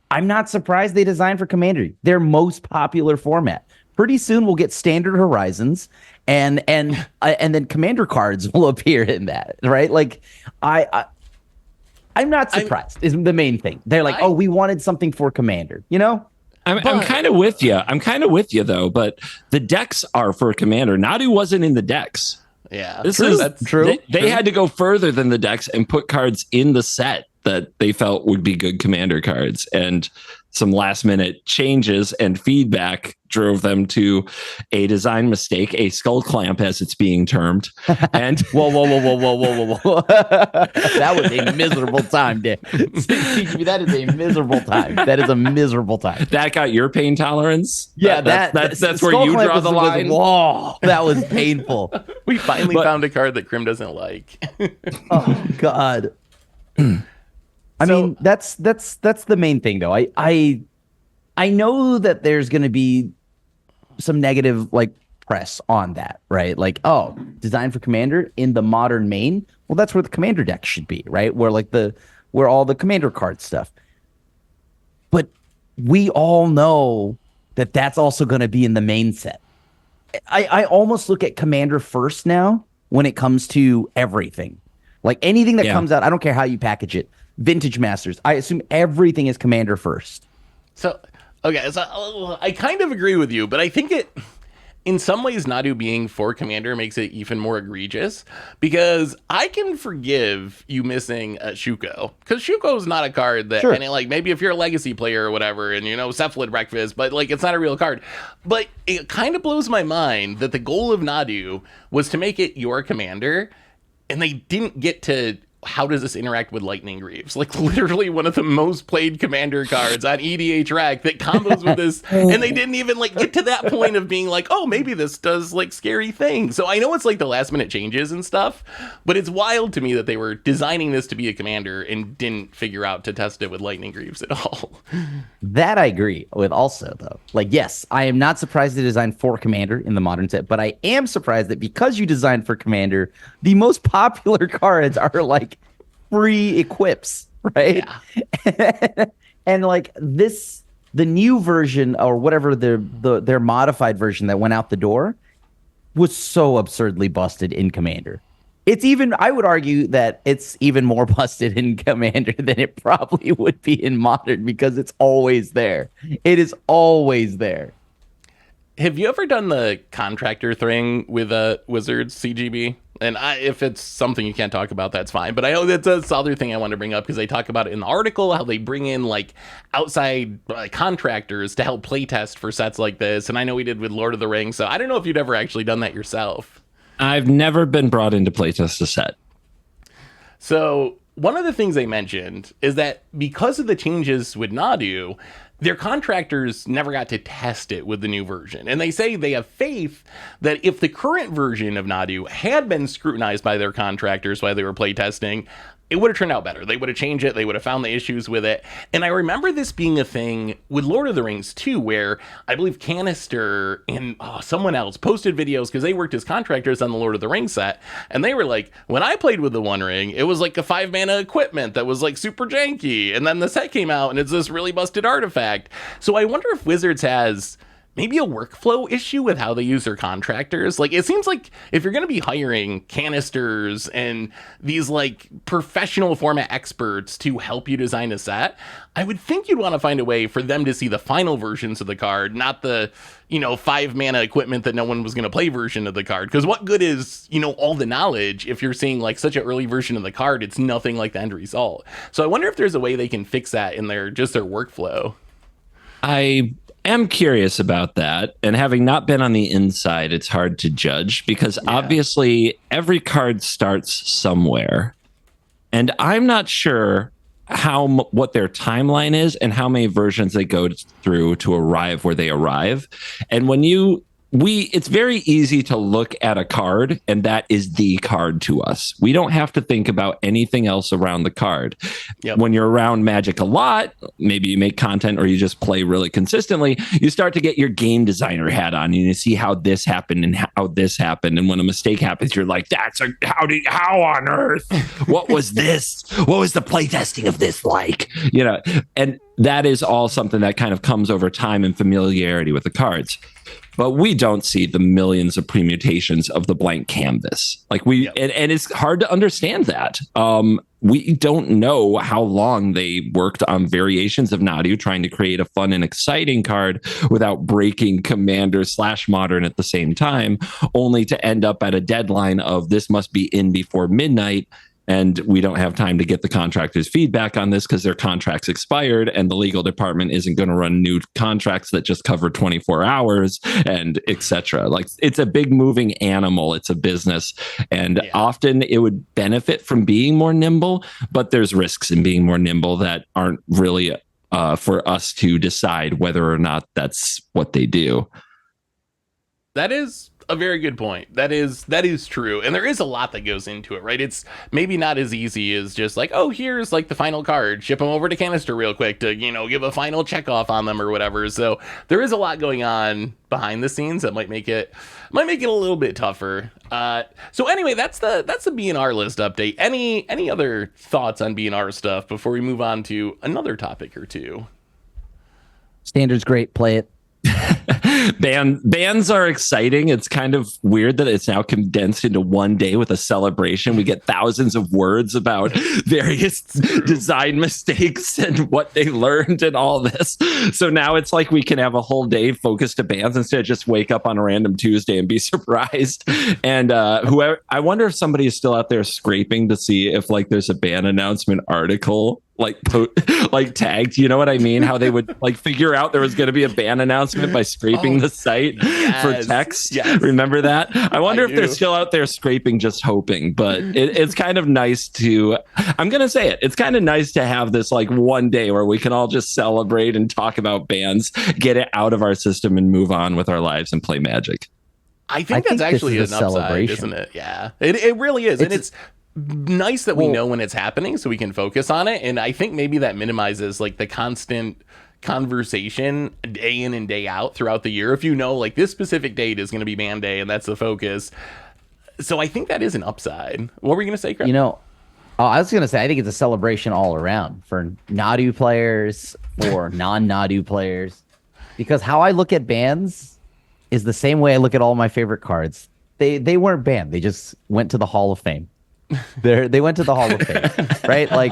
I'm not surprised they designed for Commander, their most popular format. Pretty soon we'll get Standard Horizons, and then Commander cards will appear in that, right? Like, I'm not surprised. Is the main thing. They're like, oh, we wanted something for Commander, you know? I'm kind of with you. I'm kind of with you, though. But the decks are for Commander. Nadu wasn't in the decks. Yeah, that's true. They had to go further than the decks and put cards in the set that they felt would be good Commander cards, and some last minute changes and feedback drove them to a design mistake, a skull clamp as it's being termed. And whoa. That was a miserable time, Dan. That is a miserable time. That is a miserable time. That got your pain tolerance? Yeah, that's where you draw the line. Whoa, that was painful. We finally found a card that Krim doesn't like. Oh God. I mean, that's the main thing, though. I know that there's going to be some negative, like, press on that, right? Like, oh, designed for Commander in the modern main. Well, that's where the Commander deck should be, right? Where all the Commander card stuff. But we all know that that's also going to be in the main set. I almost look at Commander first now when it comes to everything. Like, anything that comes out, I don't care how you package it. Vintage Masters, I assume everything is Commander first. So, okay, so I kind of agree with you, but I think it, in some ways, Nadu being for Commander makes it even more egregious, because I can forgive you missing Shuko, because Shuko is not a card that, and like, maybe if you're a Legacy player or whatever, and you know, Cephalid Breakfast, but like, it's not a real card. But it kind of blows my mind that the goal of Nadu was to make it your Commander, and they didn't get to, how does this interact with Lightning Greaves? Like, literally one of the most played Commander cards on EDH Rec that combos with this, and they didn't even like get to that point of being like, oh, maybe this does like scary things. So I know it's like the last minute changes and stuff, but it's wild to me that they were designing this to be a Commander and didn't figure out to test it with Lightning Greaves at all. That I agree with also, though. Like, yes, I am not surprised they designed for Commander in the modern set, but I am surprised that because you designed for Commander, the most popular cards are like free equips, right? Yeah. And like this, the new version or whatever their modified version that went out the door was so absurdly busted in Commander. It's even, I would argue that it's even more busted in Commander than it probably would be in Modern, because it's always there. It is always there. Have you ever done the contractor thing with Wizards CGB? And if it's something you can't talk about, that's fine. But I know that's the other thing I want to bring up, because they talk about it in the article, how they bring in like outside contractors to help playtest for sets like this. And I know we did with Lord of the Rings. So I don't know if you'd ever actually done that yourself. I've never been brought in to playtest a set. So one of the things they mentioned is that because of the changes with Nadu, their contractors never got to test it with the new version. And they say they have faith that if the current version of Nadu had been scrutinized by their contractors while they were playtesting, it would have turned out better. They would have changed it. They would have found the issues with it. And I remember this being a thing with Lord of the Rings too, where I believe Canister and someone else posted videos, because they worked as contractors on the Lord of the Rings set. And they were like, when I played with the One Ring, it was like a 5-mana equipment that was like super janky. And then the set came out and it's this really busted artifact. So I wonder if Wizards has maybe a workflow issue with how they use their contractors. Like, it seems like if you're going to be hiring canisters and these like professional format experts to help you design a set, I would think you'd want to find a way for them to see the final versions of the card, not the, 5-mana equipment that no one was going to play version of the card. Because what good is, all the knowledge if you're seeing like such an early version of the card, it's nothing like the end result. So I wonder if there's a way they can fix that in their workflow. I am curious about that. And having not been on the inside, it's hard to judge because obviously every card starts somewhere. And I'm not sure what their timeline is and how many versions they go through to arrive where they arrive. And when it's very easy to look at a card and that is the card to us. We don't have to think about anything else around the card. Yep. When you're around Magic a lot, maybe you make content or you just play really consistently, you start to get your game designer hat on and you see how this happened and how this happened. And when a mistake happens, you're like, how on earth? What was this? What was the playtesting of this like? And that is all something that kind of comes over time and familiarity with the cards. But we don't see the millions of permutations of the blank canvas. And it's hard to understand that. We don't know how long they worked on variations of Nadu trying to create a fun and exciting card without breaking Commander/Modern at the same time, only to end up at a deadline of this must be in before midnight. And we don't have time to get the contractors' feedback on this because their contracts expired and the legal department isn't going to run new contracts that just cover 24 hours and etc. Like, it's a big moving animal. It's a business. And often it would benefit from being more nimble, but there's risks in being more nimble that aren't really for us to decide whether or not that's what they do. That is a very good point. That is true. And there is a lot that goes into it, right? It's maybe not as easy as just like, oh, here's like the final card, ship them over to Canister real quick to, give a final check off on them or whatever. So there is a lot going on behind the scenes that might make it a little bit tougher. So anyway, that's the B&R list update. Any other thoughts on B&R stuff before we move on to another topic or two? Standard's great. Play it. Bans are exciting. It's kind of weird that it's now condensed into one day with a celebration. We get thousands of words about various design mistakes and what they learned and all this. So now it's like we can have a whole day focused to bans instead of just wake up on a random Tuesday and be surprised. And whoever, I wonder if somebody is still out there scraping to see if like there's a ban announcement article like tagged, you know what I mean? How they would like figure out there was going to be a ban announcement by scraping the site for text. Yes. Remember that? I wonder if they're still out there scraping, just hoping. But it's kind of nice to, I'm going to say it, it's kind of nice to have this like one day where we can all just celebrate and talk about bans, get it out of our system and move on with our lives and play Magic. I think that's actually an upside, isn't it? Yeah, it really is. And it's nice that we know when it's happening so we can focus on it. And I think maybe that minimizes like the constant conversation day in and day out throughout the year. If like this specific date is going to be ban day and that's the focus. So I think that is an upside. What were you going to say, Chris? I was going to say, I think it's a celebration all around for Nadu players, for non-Nadu players, because how I look at bans is the same way I look at all my favorite cards. They weren't banned. They just went to the Hall of Fame. They went to the Hall of Fame, right? Like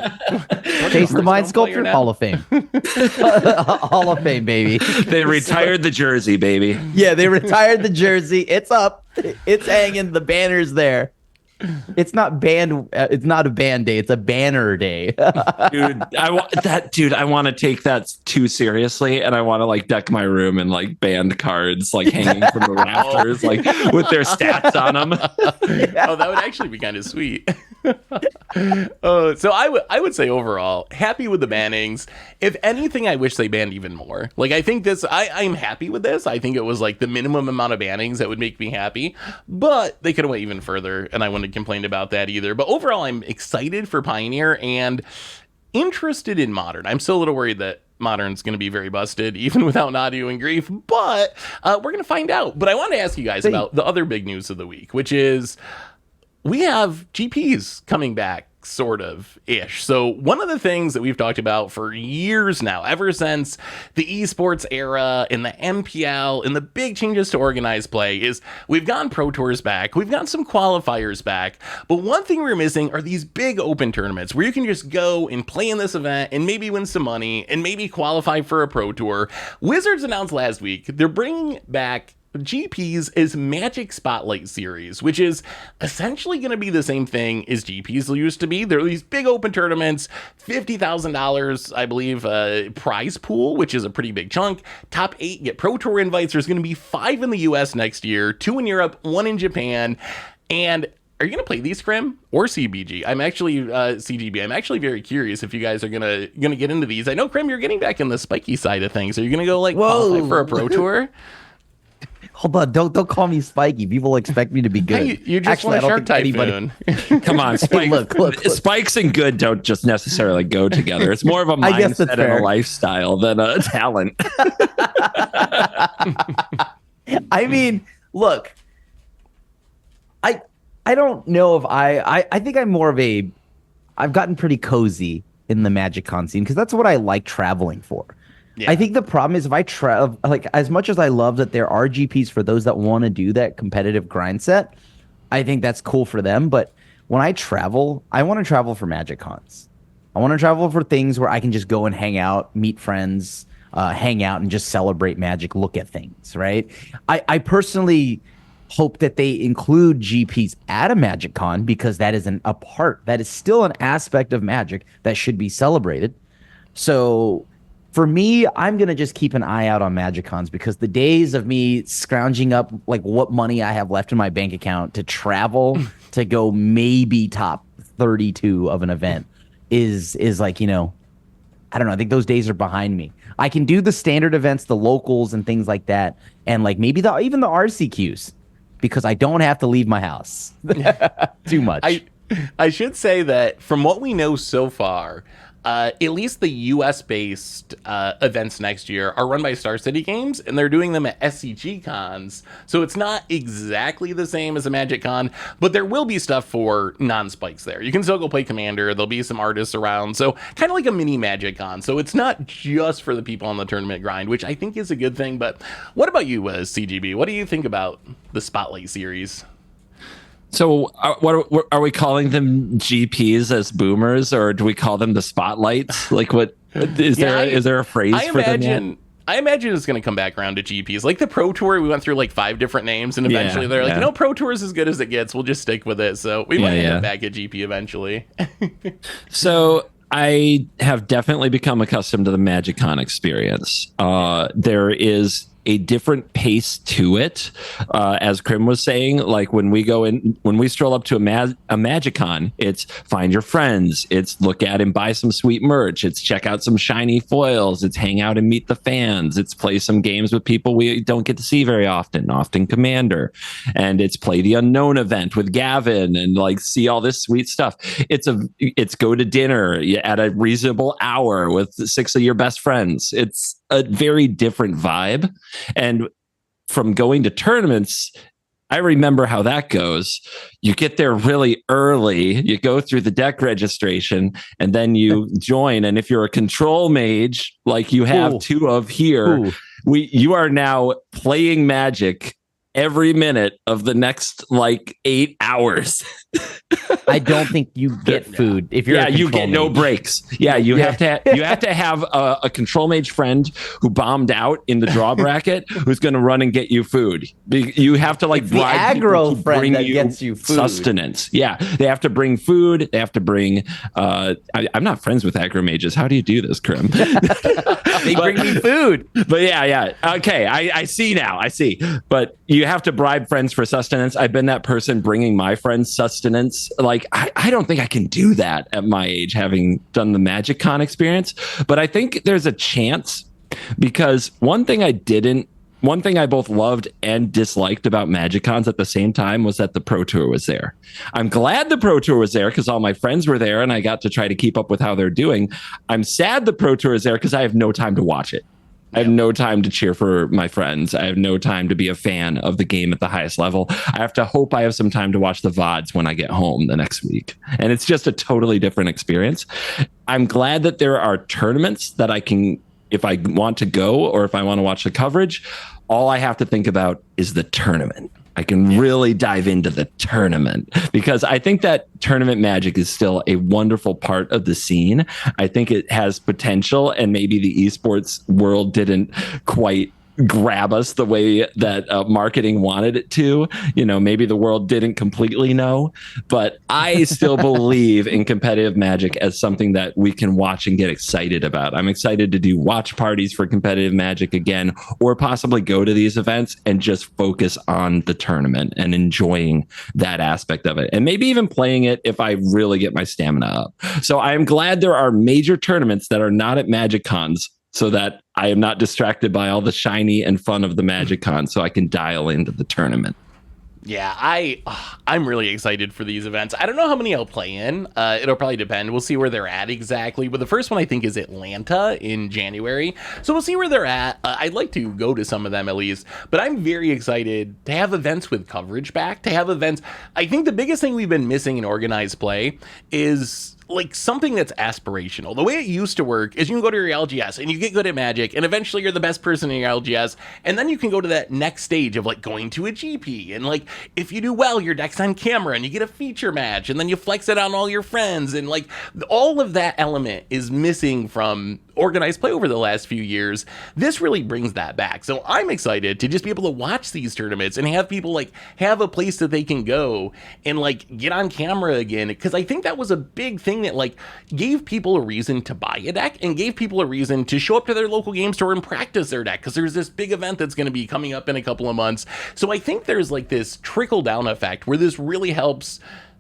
Chase the Mind Sculptor, Hall of Fame. Hall of Fame, baby. They retired the jersey, baby. Yeah, they retired the jersey. It's up. It's hanging. The banner's there. It's not banned. It's not a band day. It's a banner day. Dude, I want to take that too seriously, and I want to like deck my room and like banned cards like hanging from the rafters, like with their stats on them. Oh, that would actually be kind of sweet. So I would say overall happy with the bannings. If anything, I wish they banned even more. Like I think I'm happy with this. I think it was like the minimum amount of bannings that would make me happy, but they could have went even further, and I wouldn't complained about that either. But overall, I'm excited for Pioneer and interested in Modern. I'm still a little worried that Modern's going to be very busted, even without Nadu and Grief, but we're going to find out. But I want to ask you guys about the other big news of the week, which is we have GPs coming back sort of ish. So one of the things that we've talked about for years now, ever since the esports era and the MPL and the big changes to organized play, is we've gotten Pro Tours back, we've got some qualifiers back, but one thing we're missing are these big open tournaments where you can just go and play in this event and maybe win some money and maybe qualify for a Pro Tour. Wizards announced last week they're bringing back GP's is Magic Spotlight Series, which is essentially going to be the same thing as GP's used to be. There are these big open tournaments, $50,000, I believe, prize pool, which is a pretty big chunk. Top 8 get Pro Tour invites. There's going to be 5 in the US next year, 2 in Europe, 1 in Japan. And are you going to play these, Krim, or CBG? I'm actually CGB. I'm actually very curious if you guys are gonna get into these. I know, Krim, you're getting back in the spiky side of things. Are you going to go qualify for a Pro Tour? Hold on, don't call me spiky. People expect me to be good. Hey, you just want a Shark Typhoon. Come on, Spike. Look. Spikes and good don't just necessarily go together. It's more of a mindset and a lifestyle than a talent. I mean, look, I don't know if I think I'm more of I've gotten pretty cozy in the MagicCon scene because that's what I like traveling for. Yeah. I think the problem is if I travel, as much as I love that there are GPs for those that want to do that competitive grind set, I think that's cool for them. But when I travel, I want to travel for MagicCons. I want to travel for things where I can just go and hang out, meet friends, hang out and just celebrate Magic, look at things, right? I personally hope that they include GPs at a MagicCon because that is that is still an aspect of Magic that should be celebrated. So for me, I'm going to just keep an eye out on MagicCons because the days of me scrounging up what money I have left in my bank account to travel to go maybe top 32 of an event is I don't know. I think those days are behind me. I can do the standard events, the locals and things like that. And maybe even the RCQs because I don't have to leave my house too much. I should say that from what we know so far, at least the US-based events next year are run by Star City Games, and they're doing them at SCG cons. So it's not exactly the same as a Magic Con, but there will be stuff for non-spikes there. You can still go play Commander. There'll be some artists around. So kind of like a mini Magic Con. So it's not just for the people on the tournament grind, which I think is a good thing. But what about you, CGB? What do you think about the Spotlight series? So what are we calling them GPs as boomers, or do we call them the spotlights? What is there a phrase for them? I imagine it's going to come back around to GPs. Like the Pro Tour, we went through 5 different names, and eventually they're like, no, Pro Tour is as good as it gets. We'll just stick with it. So we might end up back at GP eventually. So I have definitely become accustomed to the MagicCon experience. There is a different pace to it, as Krim was saying. When we stroll up to a MagicCon, it's find your friends, it's look at and buy some sweet merch, it's check out some shiny foils, it's hang out and meet the fans, it's play some games with people we don't get to see very often Commander, and it's play the Unknown event with Gavin and see all this sweet stuff. It's go to dinner at a reasonable hour with 6 of your best friends. It's a very different vibe. And from going to tournaments, I remember how that goes. You get there really early, you go through the deck registration, and then you join. And if you're a control mage, like you have 2 of here, you are now playing Magic every minute of the next 8 hours. I don't think you get food if you're you get no breaks. You have to have a control mage friend who bombed out in the draw bracket who's going to run and get you food. You have to bribe the aggro friend that gets you food. Sustenance. Yeah, they have to bring food. They have to bring. I'm not friends with aggro mages. How do you do this, Krim? They bring me food. But yeah. Okay, I see now. I see. But you have to bribe friends for sustenance. I've been that person bringing my friends sustenance. I don't think I can do that at my age, having done the MagicCon experience. But I think there's a chance, because one thing I both loved and disliked about MagicCons at the same time was that the Pro Tour was there. I'm glad the Pro Tour was there because all my friends were there and I got to try to keep up with how they're doing. I'm sad the Pro Tour is there because I have no time to watch it. I have no time to cheer for my friends. I have no time to be a fan of the game at the highest level. I have to hope I have some time to watch the VODs when I get home the next week. And it's just a totally different experience. I'm glad that there are tournaments that I can, if I want to go or if I want to watch the coverage, all I have to think about is the tournament. I can really dive into the tournament because I think that tournament magic is still a wonderful part of the scene. I think it has potential, and maybe the esports world didn't quite grab us the way that marketing wanted it to. You know, maybe the world didn't completely know, but I still believe in competitive magic as something that we can watch and get excited about. I'm excited to do watch parties for competitive magic again, or possibly go to these events and just focus on the tournament and enjoying that aspect of it, and maybe even playing it if I really get my stamina up. So I am glad there are major tournaments that are not at Magic Cons, so that I am not distracted by all the shiny and fun of the Magic Con, so I can dial into the tournament. Yeah, I'm really excited for these events. I don't know how many I'll play in. It'll probably depend. We'll see where they're at exactly. But the first one I think is Atlanta in January. So we'll see where they're at. I'd like to go to some of them at least. But I'm very excited to have events with coverage back, to have events. I think the biggest thing we've been missing in organized play is like something that's aspirational. The way it used to work is you can go to your LGS and you get good at Magic, and eventually you're the best person in your LGS, and then you can go to that next stage of like going to a GP, and like if you do well, your deck's on camera and you get a feature match, and then you flex it on all your friends, and like all of that element is missing from organized play over the last few years. This really brings that back. So I'm excited to just be able to watch these tournaments and have people like have a place that they can go and like get on camera again, because I think that was a big thing that like gave people a reason to buy a deck and gave people a reason to show up to their local game store and practice their deck, because there's this big event that's going to be coming up in a couple of months. So I think there's like this trickle down effect where this really helps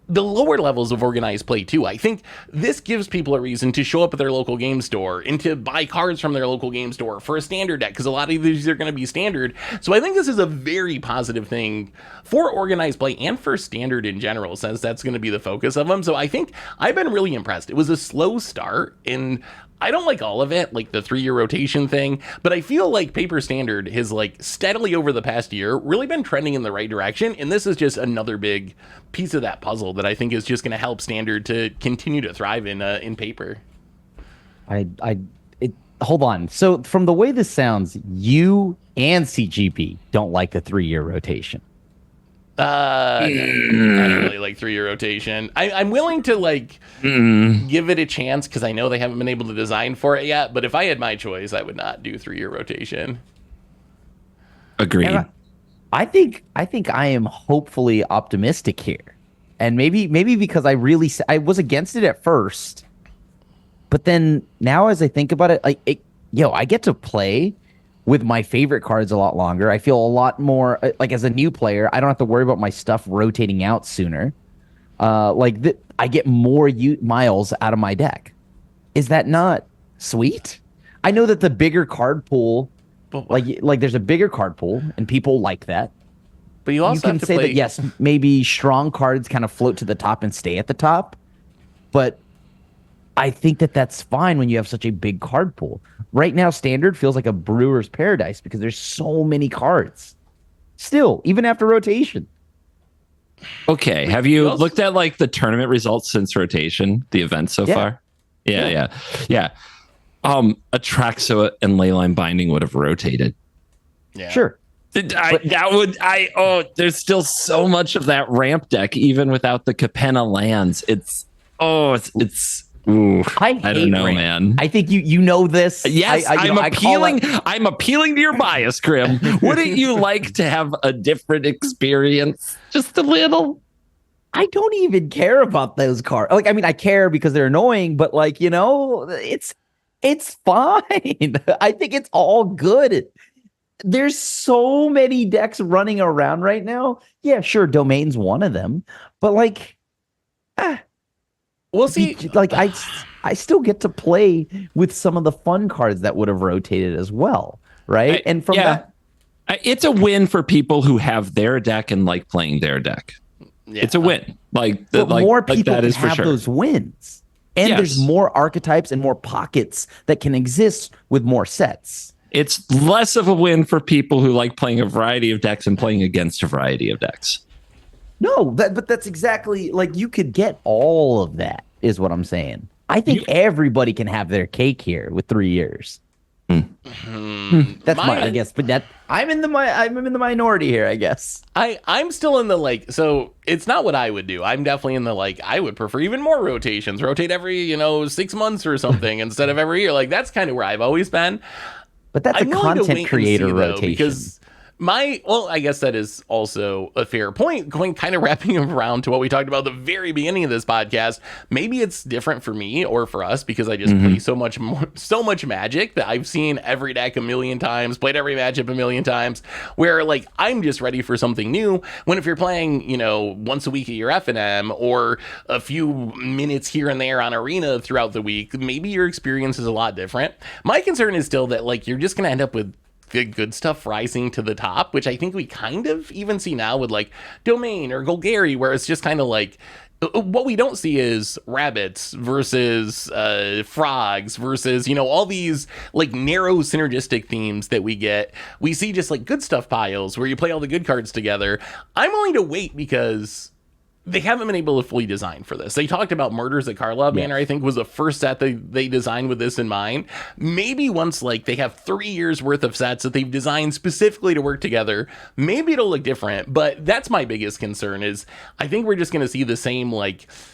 the lower levels of organized play too. I think this gives people a reason to show up at their local game store and to buy cards from their local game store for a standard deck, because a lot of these are going to be standard. So I think this is a very positive thing for organized play and for standard in general, since that's going to be the focus of them. So I think I've been really impressed. It was a slow start, and I don't like all of it, like the 3-year rotation thing, but I feel like Paper Standard has like steadily over the past year really been trending in the right direction, and this is just another big piece of that puzzle that I think is just going to help Standard to continue to thrive in Paper. Hold on. So from the way this sounds, you and CGB don't like the 3-year rotation. I don't really like 3-year rotation. I'm willing to like give it a chance because I know they haven't been able to design for it yet. But if I had my choice, I would not do 3-year rotation. Agreed. I think I am hopefully optimistic here, and maybe because I was against it at first, but then now as I think about it, I get to play with my favorite cards a lot longer. I feel a lot more like as a new player, I don't have to worry about my stuff rotating out sooner. I get more miles out of my deck. Is that not sweet? I know that the bigger card pool, like there's a bigger card pool, and people like that. But you also can say that yes, maybe strong cards kind of float to the top and stay at the top, but I think that that's fine when you have such a big card pool. Right now, Standard feels like a brewer's paradise because there's so many cards. Still, even after rotation. Okay, have you looked at like the tournament results since rotation, the events so far? Yeah. Atraxa and Leyline Binding would have rotated. Yeah. Sure. There's still so much of that ramp deck, even without the Capenna lands. Ooh, I don't know, man. I think you know this. Yes, I'm appealing to your bias, Grim. Wouldn't you like to have a different experience? Just a little. I don't even care about those cards. Like, I mean, I care because they're annoying, but like, it's fine. I think it's all good. There's so many decks running around right now. Yeah, sure, Domain's one of them, but like, we'll see. Like I still get to play with some of the fun cards that would have rotated as well, right? And from that, it's a win for people who have their deck and like playing their deck. Yeah. It's a win. More people can have those wins, and there's more archetypes and more pockets that can exist with more sets. It's less of a win for people who like playing a variety of decks and playing against a variety of decks. No, but that's exactly like you could get all of that, is what I'm saying. I think everybody can have their cake here with 3 years. That's I guess, but that I'm in the minority here, I guess. I'm still in the so it's not what I would do. I'm definitely in the I would prefer even more rotations. Rotate every 6 months or something instead of every year. That's kind of where I've always been. But that's I'm a content creator rotation. Because I guess that is also a fair point. Going kind of wrapping around to what we talked about at the very beginning of this podcast. Maybe it's different for me or for us because I just play so much Magic that I've seen every deck a million times, played every matchup a million times. Where I'm just ready for something new. When if you're playing, once a week at your F&M or a few minutes here and there on Arena throughout the week, maybe your experience is a lot different. My concern is still that you're just gonna end up with the good stuff rising to the top, which I think we kind of even see now with Domain or Golgari, where it's just kind of what we don't see is rabbits versus frogs versus, all these narrow synergistic themes that we get. We see just good stuff piles where you play all the good cards together. I'm willing to wait because they haven't been able to fully design for this. They talked about Murders at Karlov Manor, I think was the first set they designed with this in mind. Maybe once they have 3 years worth of sets that they've designed specifically to work together, maybe it'll look different. But that's my biggest concern is I think we're just going to see the same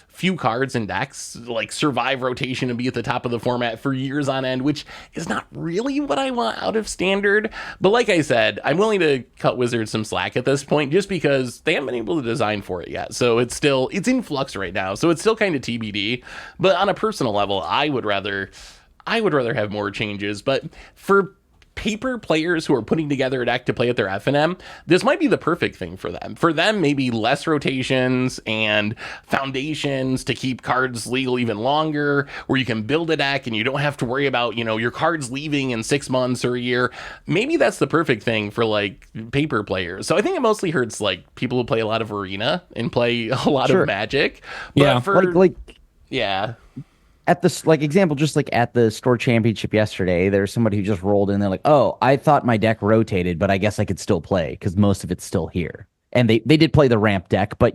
few cards and decks survive rotation and be at the top of the format for years on end, which is not really what I want out of Standard. But like I said, I'm willing to cut Wizards some slack at this point just because they haven't been able to design for it yet. So it's in flux right now. So it's still kind of TBD. But on a personal level, I would rather have more changes. But for paper players who are putting together a deck to play at their F&M, this might be the perfect thing for them. For them, maybe less rotations and foundations to keep cards legal even longer, where you can build a deck and you don't have to worry about, your cards leaving in 6 months or a year. Maybe that's the perfect thing for paper players. So I think it mostly hurts people who play a lot of Arena and play a lot of Magic. But yeah, for yeah. At this example, just at the store championship yesterday, there's somebody who just rolled in. They're oh, I thought my deck rotated, but I guess I could still play because most of it's still here. And they did play the ramp deck, but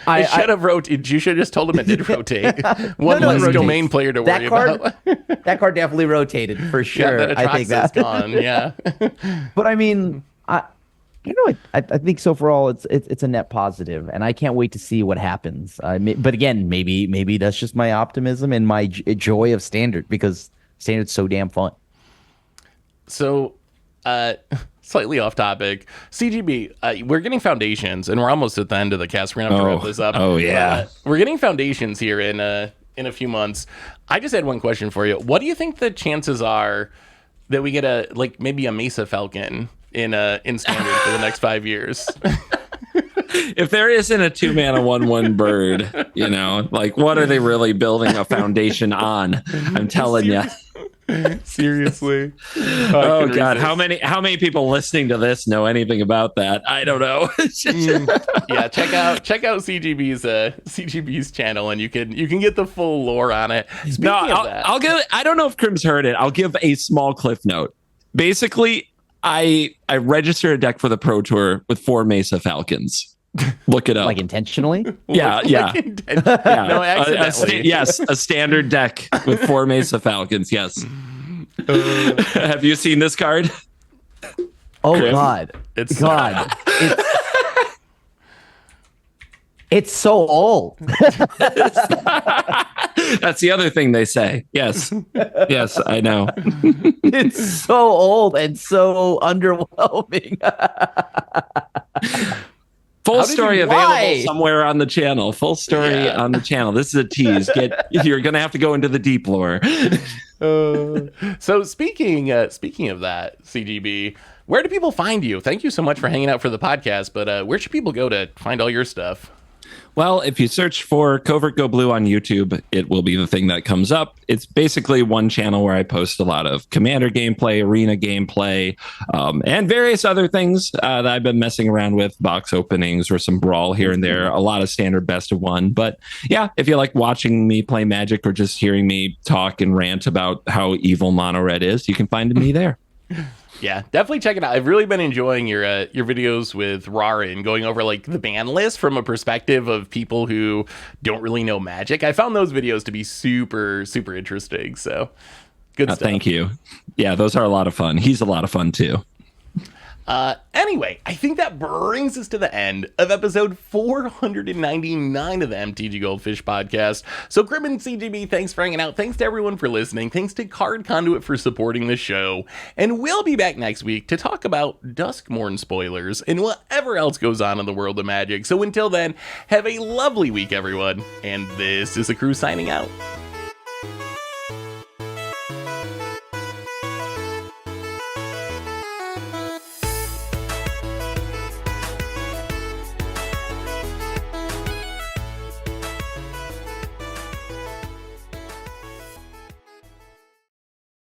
I should have rotated. You should have just told them it did rotate. One less Domain player to worry about. That card definitely rotated for sure. Yeah, I think that's gone. Yeah, but I mean, I think so for all it's a net positive, and I can't wait to see what happens. But again, maybe that's just my optimism and my joy of Standard because Standard's so damn fun. So, slightly off topic, CGB, we're getting foundations, and we're almost at the end of the cast. We're gonna have to wrap this up. Oh yeah, we're getting foundations here in a few months. I just had one question for you. What do you think the chances are that we get maybe a Mesa Falcon in Standard for the next 5 years? If there isn't a 2-mana 1/1 bird, what are they really building a foundation on? I'm telling you. Seriously. Oh God, how many people listening to this know anything about that? I don't know. Yeah, check out CGB's channel, and you can get the full lore on it. I'll give. I don't know if Crim's heard it. I'll give a small cliff note. Basically, I registered a deck for the Pro Tour with 4 Mesa Falcons. Look it up. Intentionally? Yeah. No, accidentally. Yes, a standard deck with 4 Mesa Falcons. Yes. Have you seen this card? Oh Chris? God! It's it's so old. That's the other thing they say. Yes, I know. It's so old and so underwhelming. Full story available somewhere on the channel. Full story on the channel. This is a tease. You're gonna have to go into the deep lore. So speaking of that, CGB, where do people find you? Thank you so much for hanging out for the podcast. But where should people go to find all your stuff? Well, if you search for Covert Go Blue on YouTube, it will be the thing that comes up. It's basically one channel where I post a lot of Commander gameplay, Arena gameplay, and various other things that I've been messing around with, box openings or some Brawl here and there, a lot of standard best of one. But yeah, if you like watching me play Magic or just hearing me talk and rant about how evil Mono Red is, you can find me there. Yeah, definitely check it out. I've really been enjoying your videos with Rarin, going over like the ban list from a perspective of people who don't really know Magic. I found those videos to be super, super interesting. So good stuff. Thank you. Yeah, those are a lot of fun. He's a lot of fun too. Anyway, I think that brings us to the end of episode 499 of the MTG Goldfish podcast. So, Crib and CGB, thanks for hanging out. Thanks to everyone for listening. Thanks to Card Conduit for supporting the show. And we'll be back next week to talk about Duskmorn spoilers and whatever else goes on in the world of Magic. So, until then, have a lovely week, everyone. And this is the crew signing out.